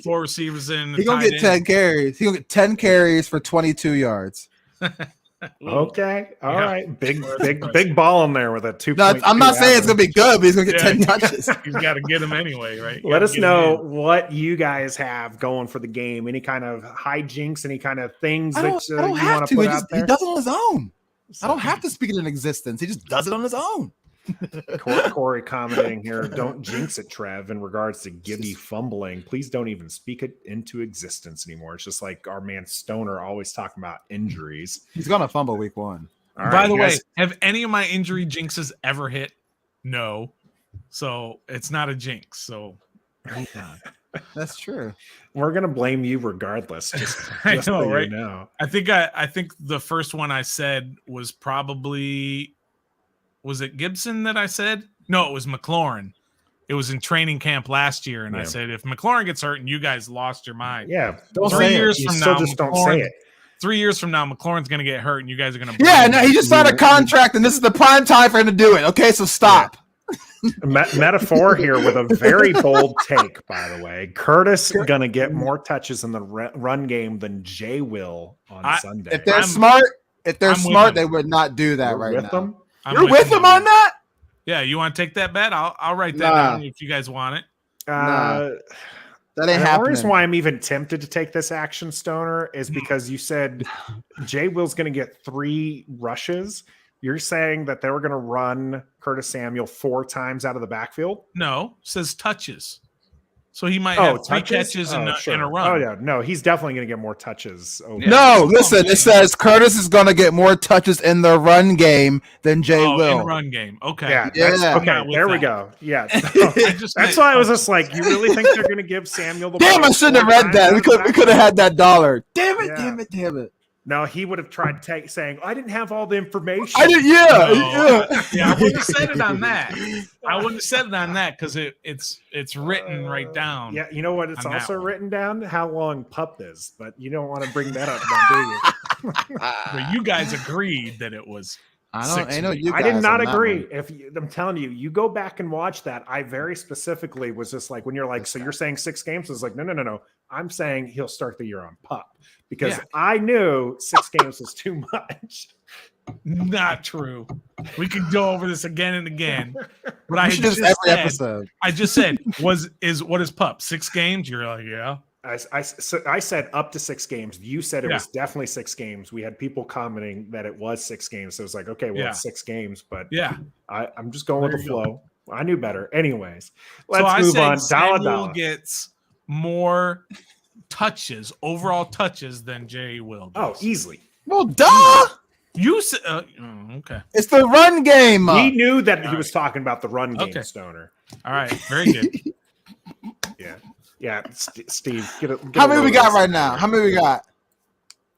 4 receivers in. He's gonna get 10 carries. He's gonna get 10 carries for 22 yards. Okay. All right. Big ball in there with a 2. No, I'm not saying it's gonna be good, but he's gonna get 10 touches. He's got to get him anyway, right? Let us know what you guys have going for the game. Any kind of hijinks, any kind of things that you want to put out there? He does it on his own. I don't have to speak it in existence. He just does it on his own. Corey commenting here, don't jinx it, Trev, in regards to Gibby fumbling. Please don't even speak it into existence anymore. It's just like our man Stoner always talking about injuries. He's going to fumble week 1. By the way, have any of my injury jinxes ever hit? No. So it's not a jinx. So that's true. We're going to blame you regardless. Just I know, so right? You know. I think the first one I said was probably... Was it Gibson that I said? No, it was McLaurin. It was in training camp last year, and I said, if McLaurin gets hurt and you guys lost your mind, don't 3 years from now, just don't say it. 3 years from now, McLaurin's going to get hurt, and you guys are going to. Yeah, no, he just signed a contract, and this is the prime time for him to do it. Okay, so stop. Metaphor here with a very bold take, by the way. Curtis going to get more touches in the run game than Jay will on Sunday. If they're smart, they would not do that right now. Them? You're with him on that? Yeah, you want to take that bet? I'll write that down if you guys want it. That ain't happening. The reason why I'm even tempted to take this action, Stoner, is because you said Jay Will's going to get 3 rushes. You're saying that they were going to run Curtis Samuel 4 times out of the backfield? No, it says touches. So he might have 3 catches in a run. Oh, yeah. No, he's definitely going to get more touches. No, listen, it says Curtis is going to get more touches in the run game than Jay will. In the run game. Okay. Yeah. Okay, there we go. Yeah. That's why I was just like, you really think they're going to give Samuel the ball? Damn, I shouldn't have read that. We could have had that $1. Damn it. No, he would have tried saying, I didn't have all the information. I did, I wouldn't have said it on that. I wouldn't have said it on that because it's written right down. Yeah, you know what? It's also written down how long pup is, but you don't want to bring that up, do you? But you guys agreed that it was. I know you guys. I did not agree. I'm telling you, you go back and watch that. I very specifically was just like, when you're like, so you're saying 6 games? I was like, no. I'm saying he'll start the year on pup. Because I knew 6 games was too much. Not true. We could go over this again and again. But I just said, what is pup? 6 games? You're like, yeah. I said up to 6 games. You said it was definitely 6 games. We had people commenting that it was 6 games. So it was like, okay, well, it's 6 games. But I'm just going with the flow. I knew better. Anyways, let's move on. Samuel gets more overall touches than Jay will. Oh, easily. Well, duh. You said okay. It's the run game. We knew that he was talking about the run game, Stoner. All right, very good. Yeah, Steve. How many we got right now? How many we got?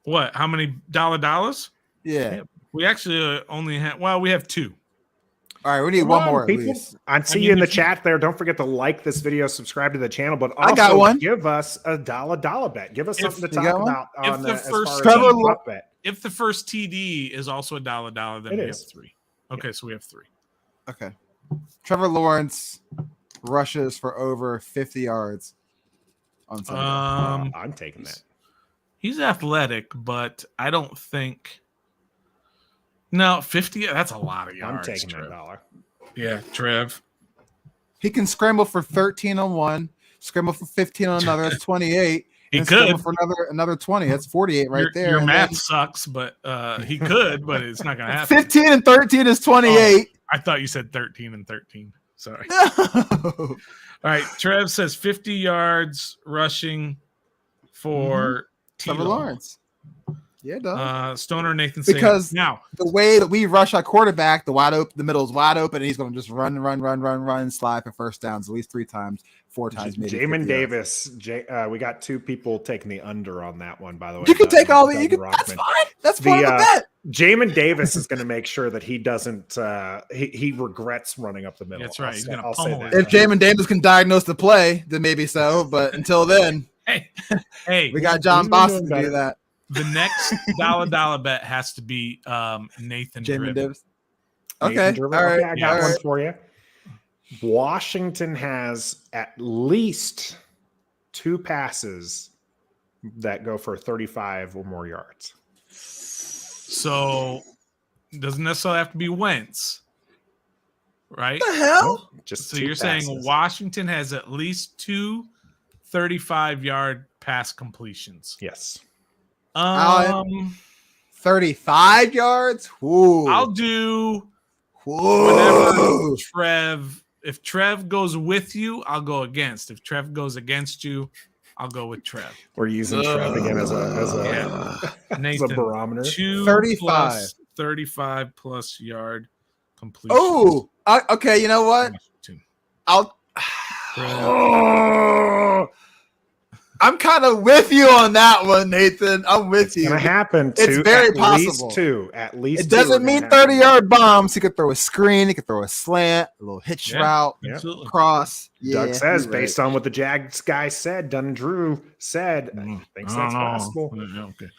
What? How many dollars? Yeah. We actually only have. Well, we have 2. All right, we need one more at least. I see you in the chat there. Don't forget to like this video, subscribe to the channel, but also I got one. Give us a dollar bet. Give us something to talk about on the first bet. If the first TD is also a dollar, then we have 3. Okay, so we have 3. Okay. Trevor Lawrence rushes for over 50 yards on Sunday. I'm taking that. He's athletic, but I don't think. No, 50. That's a lot of yards. I'm taking Trev. that dollar. Yeah, Trev. He can scramble for 13 on one, scramble for 15 on another. That's 28. He and could. scramble for another 20. That's 48 right there. Your and math then sucks, but he could, but it's not going to happen. 15 and 13 is 28. I thought you said 13 and 13. Sorry. No. All right. Trev says 50 yards rushing for Trevor Tilo. Lawrence. Yeah, dog. Stoner Nathan Because saying, now the way that we rush our quarterback, the middle is wide open, and he's going to just run, slide for first downs at least 3 times, 4 times, maybe. Jamin Davis. We got 2 people taking the under on that one, by the way. You can take all the. You can, Rockman. that's fine. That's fine with that. Jamin Davis is going to make sure that he doesn't. He regrets running up the middle. That's right. He's going to I'll say pummel that. it. If Jamin Davis can diagnose the play, then maybe so. But until then, hey, we got John he's Boston doing to do that. the next dollar bet has to be Nathan Jamin Driven. Davis. Nathan Okay. Driven. All right. Okay, I got all one right. for you. Washington has at least 2 passes that go for 35 or more yards. So it doesn't necessarily have to be Wentz, right? What the hell? Just So 2 you're passes. saying Washington has at least 2 35-yard pass completions. Yes. 35 yards? Ooh. I'll do Whoa. whatever Trev. If Trev goes with you, I'll go against. If Trev goes against you, I'll go with Trev. We're using Trev again as a as a Nathan, barometer. 35. 35 plus yard completion. Oh, okay. You know what? I'll. Oh, I'm kind of with you on that one, Nathan. I'm with It's you. gonna happen. It's very at possible. Least 2. At least It 2 doesn't are mean gonna happen. 30-yard bombs. He could throw a screen. He could throw a slant, a little hitch route, Absolutely. cross. Doug says, you're based on what the Jags guy said, Dunn Drew said, he thinks that's possible. Okay.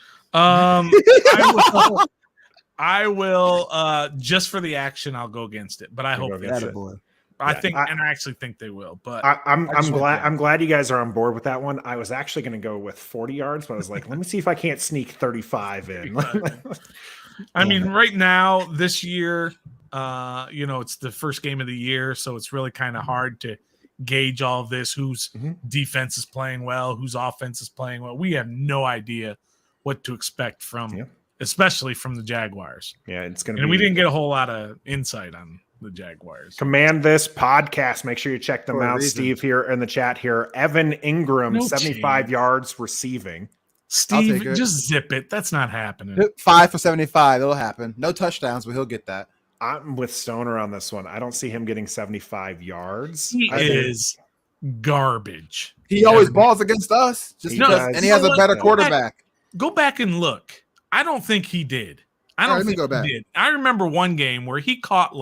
I will just for the action, I'll go against it, but I hope against they it. Attaboy. I Yeah, think, and I actually think they will. But I'm just want glad that. I'm glad you guys are on board with that one. I was actually going to go with 40 yards, but I was like, let me see if I can't sneak 35 in. I mean, right now, this year, it's the first game of the year, so it's really kind of hard to gauge all of this. Whose defense is playing well, whose offense is playing well. We have no idea what to expect from, especially from the Jaguars. Yeah, it's going to. And we didn't get a whole lot of insight on the Jaguars. Command this podcast. Make sure you check them For a out. reason. Steve here in the chat here. Evan Ingram, No 75 chance. yards receiving. Steve, take it. just zip it. That's not happening. 5 for 75. It'll happen. No touchdowns, but he'll get that. I'm with Stoner on this one. I don't see him getting 75 yards. He I think- is garbage. He always balls against us, just He because, does. and he has a better No. quarterback. Go back and look. I don't think he did. I All right, don't let me think go back. he did. I remember one game where he caught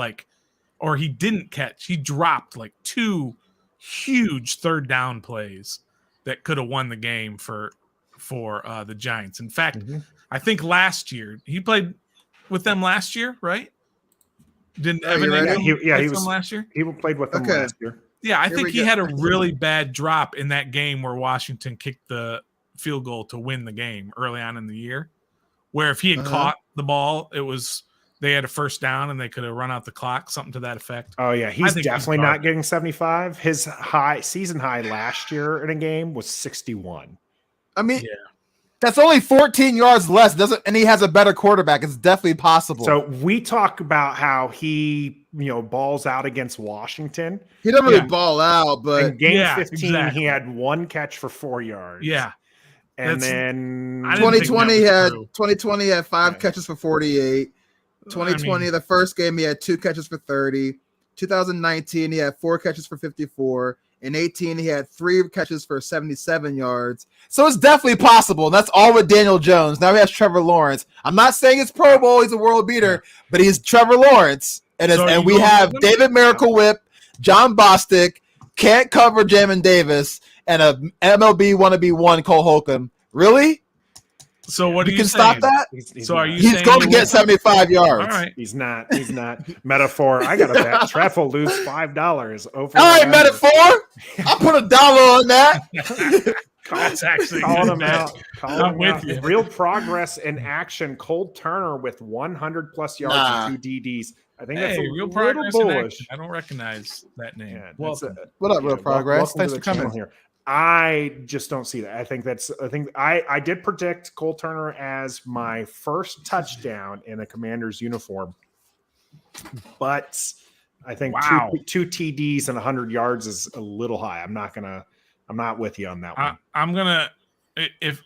or he didn't catch. He dropped 2 huge third down plays that could have won the game for the Giants. In fact, I think last year he played with them last year, right? Didn't Are Evan you ready? Ingram he play was them last year? He played with them Okay. last year. Yeah, I Here think we he go. had a really bad drop in that game where Washington kicked the field goal to win the game early on in the year. Where if he had caught the ball, they had a first down and they could have run out the clock, something to that effect. Oh yeah, he's think he's definitely not garbage. getting 75. His season high last year in a game was 61. I mean, Yeah. that's only 14 yards less. And he has a better quarterback. It's definitely possible. So we talk about how he, balls out against Washington. he doesn't really Yeah. ball out, but In game Yeah, 15, exactly. he had 1 catch for 4 yards. Yeah. And That's- then I didn't think that 2020 had 5 Yeah. catches for 48. 2020, the first game, he had 2 catches for 30. 2019, he had 4 catches for 54. In 18, he had 3 catches for 77 yards. So it's definitely possible. That's all with Daniel Jones. Now he has Trevor Lawrence. I'm not saying it's Pro Bowl. He's a world beater, but he's Trevor Lawrence. And, So and you we going have with him? David Miracle Whip, John Bostic, can't cover Jamin Davis, and a MLB wannabe 1 Cole Holcomb. Really? So what are You you can saying? stop that? he's So not. are you He's saying going to he get won't- 75 yards. All right. He's not. He's not. Metaphor. I got to bet. Trev will lose $5 over. All right, whatever. metaphor. I'll put $1 on that. That's actually calling good him bet. out. Calling I'm him with out. you. Real progress in action. Cole Turner with 100 plus yards Nah. and 2 DDs. I think that's a Real little progress in bullish. action. I don't recognize that name. Yeah, Well, What up, real progress? Welcome Thanks to for the channel coming. here. I just don't see that. I did predict Cole Turner as my first touchdown in a Commander's uniform, but I think Wow. two TDs and 100 yards is a little high. I'm not with you on that one. I'm gonna if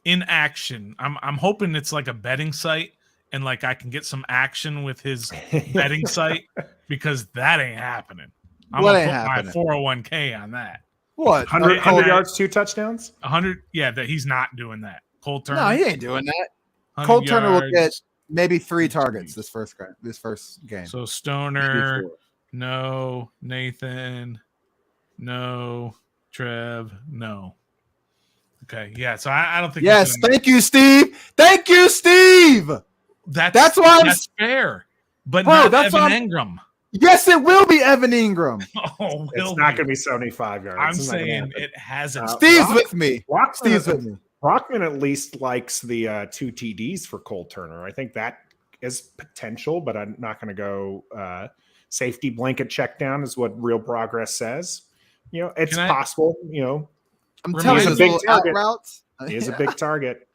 in action. I'm hoping it's like a betting site and like I can get some action with his betting site because that ain't happening. I'm What gonna ain't put happening? my 401k on that. What? 100 yards, 2 touchdowns. 100. Yeah, that he's not doing that. Cole Turner. No, he ain't doing that. 100 Cole Turner will yards. get maybe 3 targets this first game. So Maybe Stoner, 4. no. Nathan, no. Trev, no. Okay, yeah. So I don't think. Yes, thank you, Steve. Thank you, Steve. That's why that's fair, but Bro, not that's Evan why Engram. Yes, it will be Evan Ingram. Oh, It's not going to be 75 yards. I'm It's not gonna saying happen. it hasn't. Steve's with me. Steve's with me. Brockman at least likes the 2 TDs for Cole Turner. I think that is potential, but I'm not going to go safety blanket check down is what real progress says. It's possible. I'm Remind telling me- you, He's a big those target. routes. He is a big target.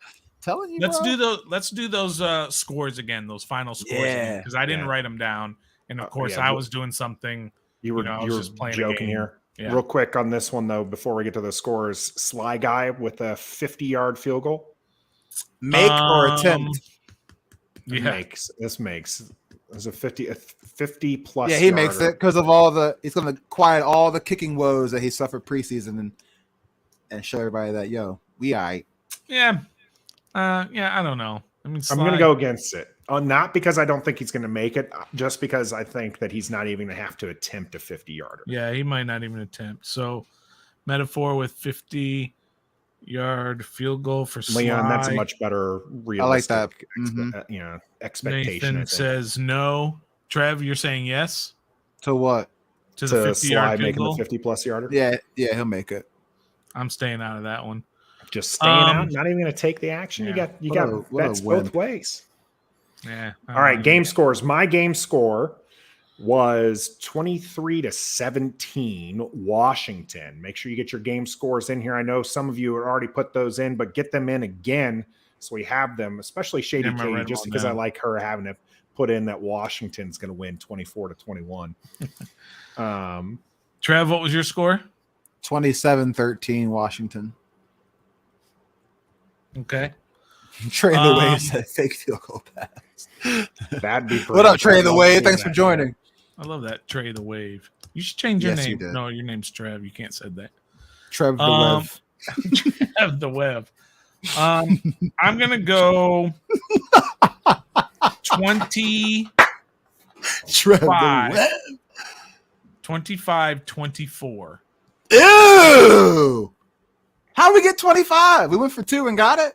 Telling you, Let's bro. do those scores again. Those final scores Yeah. because I didn't Yeah. write them down, and of course yeah, I was doing something. You were I was just playing a joking game. here. Yeah. Real quick on this one though, before we get to the scores, Sly Guy with a 50-yard field goal. Make or attempt. Yeah. This makes. There's a 50 plus. Yeah, he makes it because of he's going to quiet all the kicking woes that he suffered preseason and show everybody that, we all right. Yeah. I don't know. I mean, I'm going to go against it. Not because I don't think he's going to make it, just because I think that he's not even going to have to attempt a 50-yarder. Yeah, he might not even attempt. So, metaphor with 50-yard field goal for Sly. Leon, that's a much better realistic I like that. Expectation. Nathan says no. Trev, you're saying yes To what? to the to 50-yard Sly field making goal? the 50-plus yarder. Yeah, he'll make it. I'm staying out of that one. Just staying out, not even going to take the action. Yeah. You got What a bets win. both ways. Yeah. All right, game scores. My game score was 23-17 Washington. Make sure you get your game scores in here. I know some of you have already put those in, but get them in again so we have them, especially Shady Yeah, Katie, just because I like her having to put in that Washington's going to win 24-21. Trev, what was your score? 27-13 Washington. Okay. Trade the Wave said fake field goal pass. That'd be What up, Trade the I'd Wave? love to Thanks see for that. joining. I love that. Trey the Wave. You should change your Yes, you name. did. No, your name's Trev. You can't say that. Trev the Web. Trev the Web. I'm going to go 25. Trev the Web. 25-24. Ew! How we get 25? We went for 2 and got it?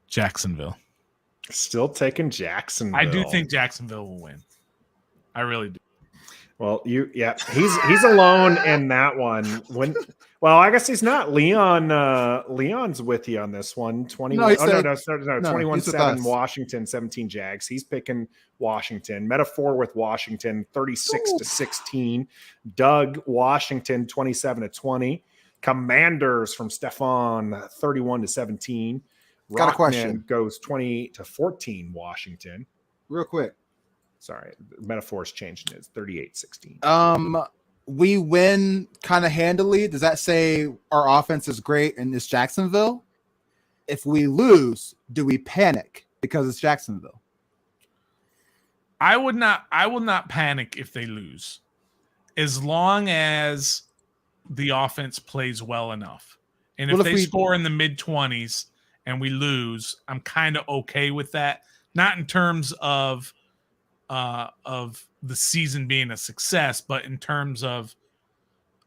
Jacksonville. Still taking Jacksonville. I do think Jacksonville will win. I really do. Well, he's alone in that one. I guess he's not. Leon's with you on this one. 21. No, No, 21-7 us. Washington, 17 Jags. He's picking Washington. Metaphor with Washington, 36-16. Doug, Washington, 27-20. Commanders from Stefan, 31-17. Got a Rockman question. goes 20-14 Washington. Real quick. Sorry, metaphor's changing. It's 38-16. We win kind of handily. Does that say our offense is great and it's Jacksonville? If we lose, do we panic because it's Jacksonville? I will not panic if they lose. As long as the offense plays well enough. And if they score in the mid-20s and we lose, I'm kind of okay with that. Not in terms of the season being a success, but in terms of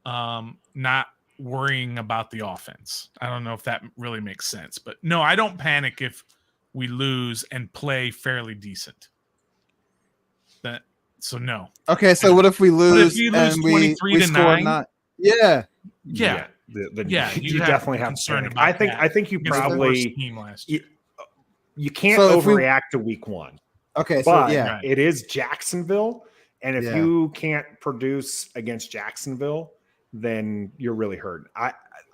not worrying about the offense. I don't know if that really makes sense, but no, I don't panic if we lose and play fairly decent. So no. Okay, so what if we lose, and we 23 to score 9? 9? Yeah. Yeah. you definitely have concern panic. about that. I think you Against the probably worst team last year. you can't So if we- overreact to week one. Okay, so But yeah, Right. it is Jacksonville, and if Yeah. you can't produce against Jacksonville, then you're really hurt.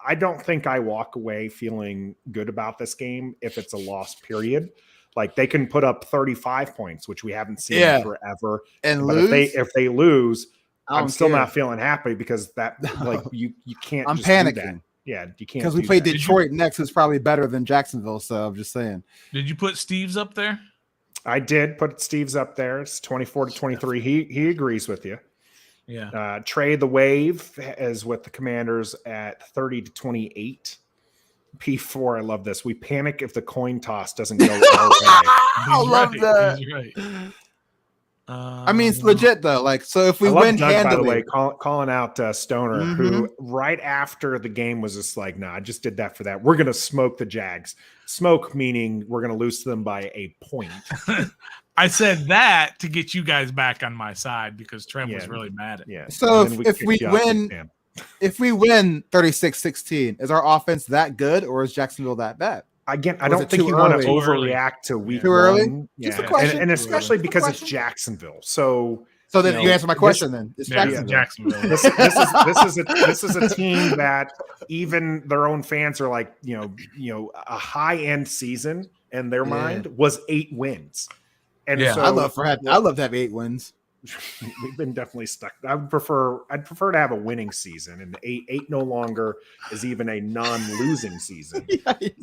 I don't think I walk away feeling good about this game if it's a loss, period. Like they can put up 35 points, which we haven't seen Yeah. forever. and But lose. if they lose, I don't I'm still care. not feeling happy because that like you can't. I'm just do that. panicking Yeah, you can't because we do play that. Detroit next, who's probably better than Jacksonville. So I'm just saying. Did you put Steve's up there? I did put Steve's up there. It's 24-23. He agrees with you. Yeah. Trey the Wave is with the Commanders at 30-28. P4, I love this. We panic if the coin toss doesn't go our way. I love that. He's right. I mean, it's legit though. Like, so if we I love win Doug, handily, by the way, calling out Stoner, Mhm. who right after the game was just like, "No, I just did that for that. We're gonna smoke the Jags. Smoke meaning we're gonna lose to them by a point." I said that to get you guys back on my side because Trent was Yeah. really mad at me. Yeah. So And then if kicked we you off Big win- Sam. if we win 36-16, is our offense that good or is Jacksonville that bad? Again, I Or is don't it think too you want early? to Too early. overreact to week Too early? one. Just a Yeah. question. And especially Just a because it's question. Jacksonville. So So then You you know, answer my question. Then it's Yeah, Jacksonville. Jacksonville. this is a team that even their own fans are like, a high end season in their Yeah. mind was 8 wins. And Yeah. so I love to have 8 wins. we've been definitely stuck. I'd prefer to have a winning season, and 8 no longer is even a non-losing season.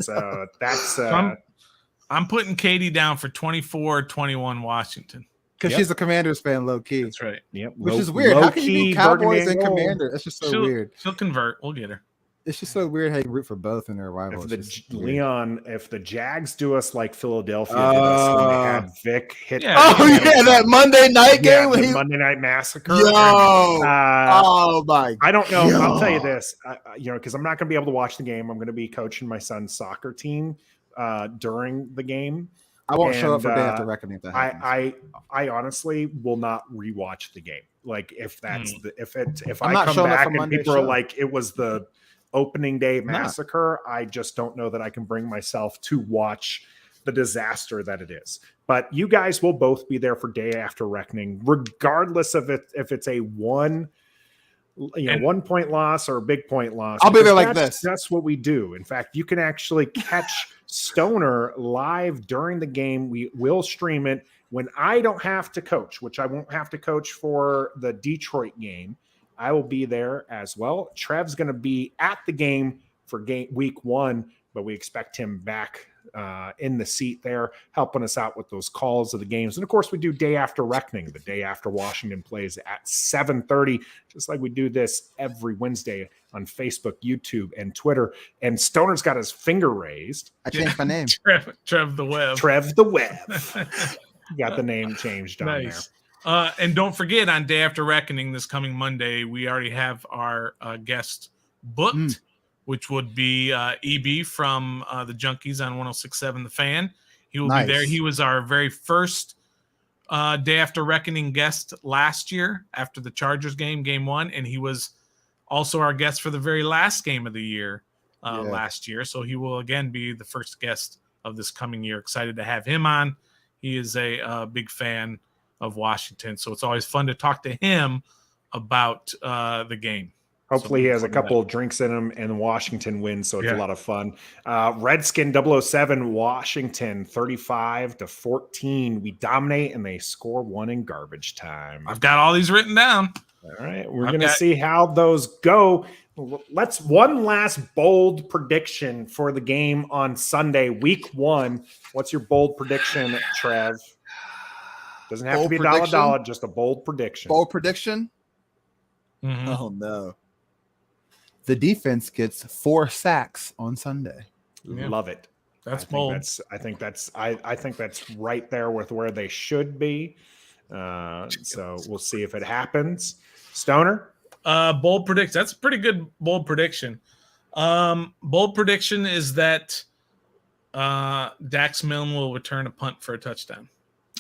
So that's I'm putting Katie down for 24-21 Washington. Because Yep. she's a Commanders fan, low key, That's right. which is weird. How can you be Cowboys and Commanders? That's just so weird. She'll convert. We'll get her. It's just so weird how you root for both in their rival. If the Jags do us like Philadelphia did us when they had Vic hit. Yeah. Oh yeah, that Monday night game. the Monday Night Massacre. Yo, Uh, oh my! I don't know. Yo. I'll tell you this, because I'm not going to be able to watch the game. I'm going to be coaching my son's soccer team during the game. I won't show up and, for day after reckoning. If that happens. I honestly will not rewatch the game. Like if that's if I'm I not come showing up back for and Monday people are show. like it was the opening day not. massacre, I just don't know that I can bring myself to watch the disaster that it is. But you guys will both be there for day after reckoning, regardless of it if it's a 1 point loss or a big point loss. I'll be there because like this. That's what we do. In fact, you can actually catch Stoner live during the game. We will stream it when I don't have to coach, which I won't have to coach for the Detroit game. I will be there as well. Trev's going to be at the game for week 1, but we expect him back in the seat there, helping us out with those calls of the games. And of course, we do day after reckoning, the day after Washington plays at 7:30, just like we do this every Wednesday on Facebook, YouTube, and Twitter. And Stoner's got his finger raised. I changed my name. Trev the Web. Trev the Web. Got the name changed on Nice. And don't forget, on Day After Reckoning this coming Monday, we already have our guest booked, which would be EB from the Junkies on 106.7 The Fan. He will be there. He was our very first Day After Reckoning guest last year after the Chargers game 1, and he was also our guest for the very last game of the year last year. So he will again be the first guest of this coming year. Excited to have him on. He is a big fan of Washington, so it's always fun to talk to him about the game. Hopefully he has a couple of drinks in him and Washington wins, so it's a lot of fun. Redskin 007 Washington 35-14. We dominate and they score 1 in garbage time. I've got all these written down. All right, we're going to see how those go. Let's one last bold prediction for the game on Sunday, week 1. What's your bold prediction, Trev? Doesn't have to be $1, just a bold prediction. Bold prediction? Mm-hmm. Oh no. The defense gets 4 sacks on Sunday. Love it. That's bold. I think that's right there with where they should be. So we'll see if it happens. Stoner? Bold prediction. That's a pretty good bold prediction. Bold prediction is that Dax Milne will return a punt for a touchdown.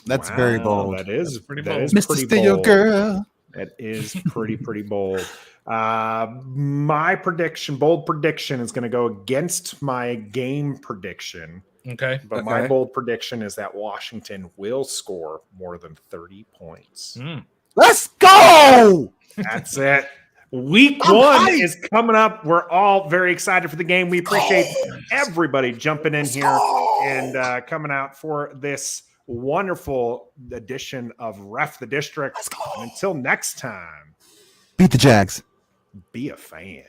That's very bold. That is pretty that bold. is Mr. pretty Steal bold. Girl. It is pretty bold. My bold prediction is going to go against my game prediction. Okay. But my bold prediction is that Washington will score more than 30 points. Let's go. That's it. Week 1 is coming up. We're all very excited for the game. We appreciate everybody jumping in here and coming out for this wonderful edition of Ref the District. And until next time, Beat the Jags. Be a fan.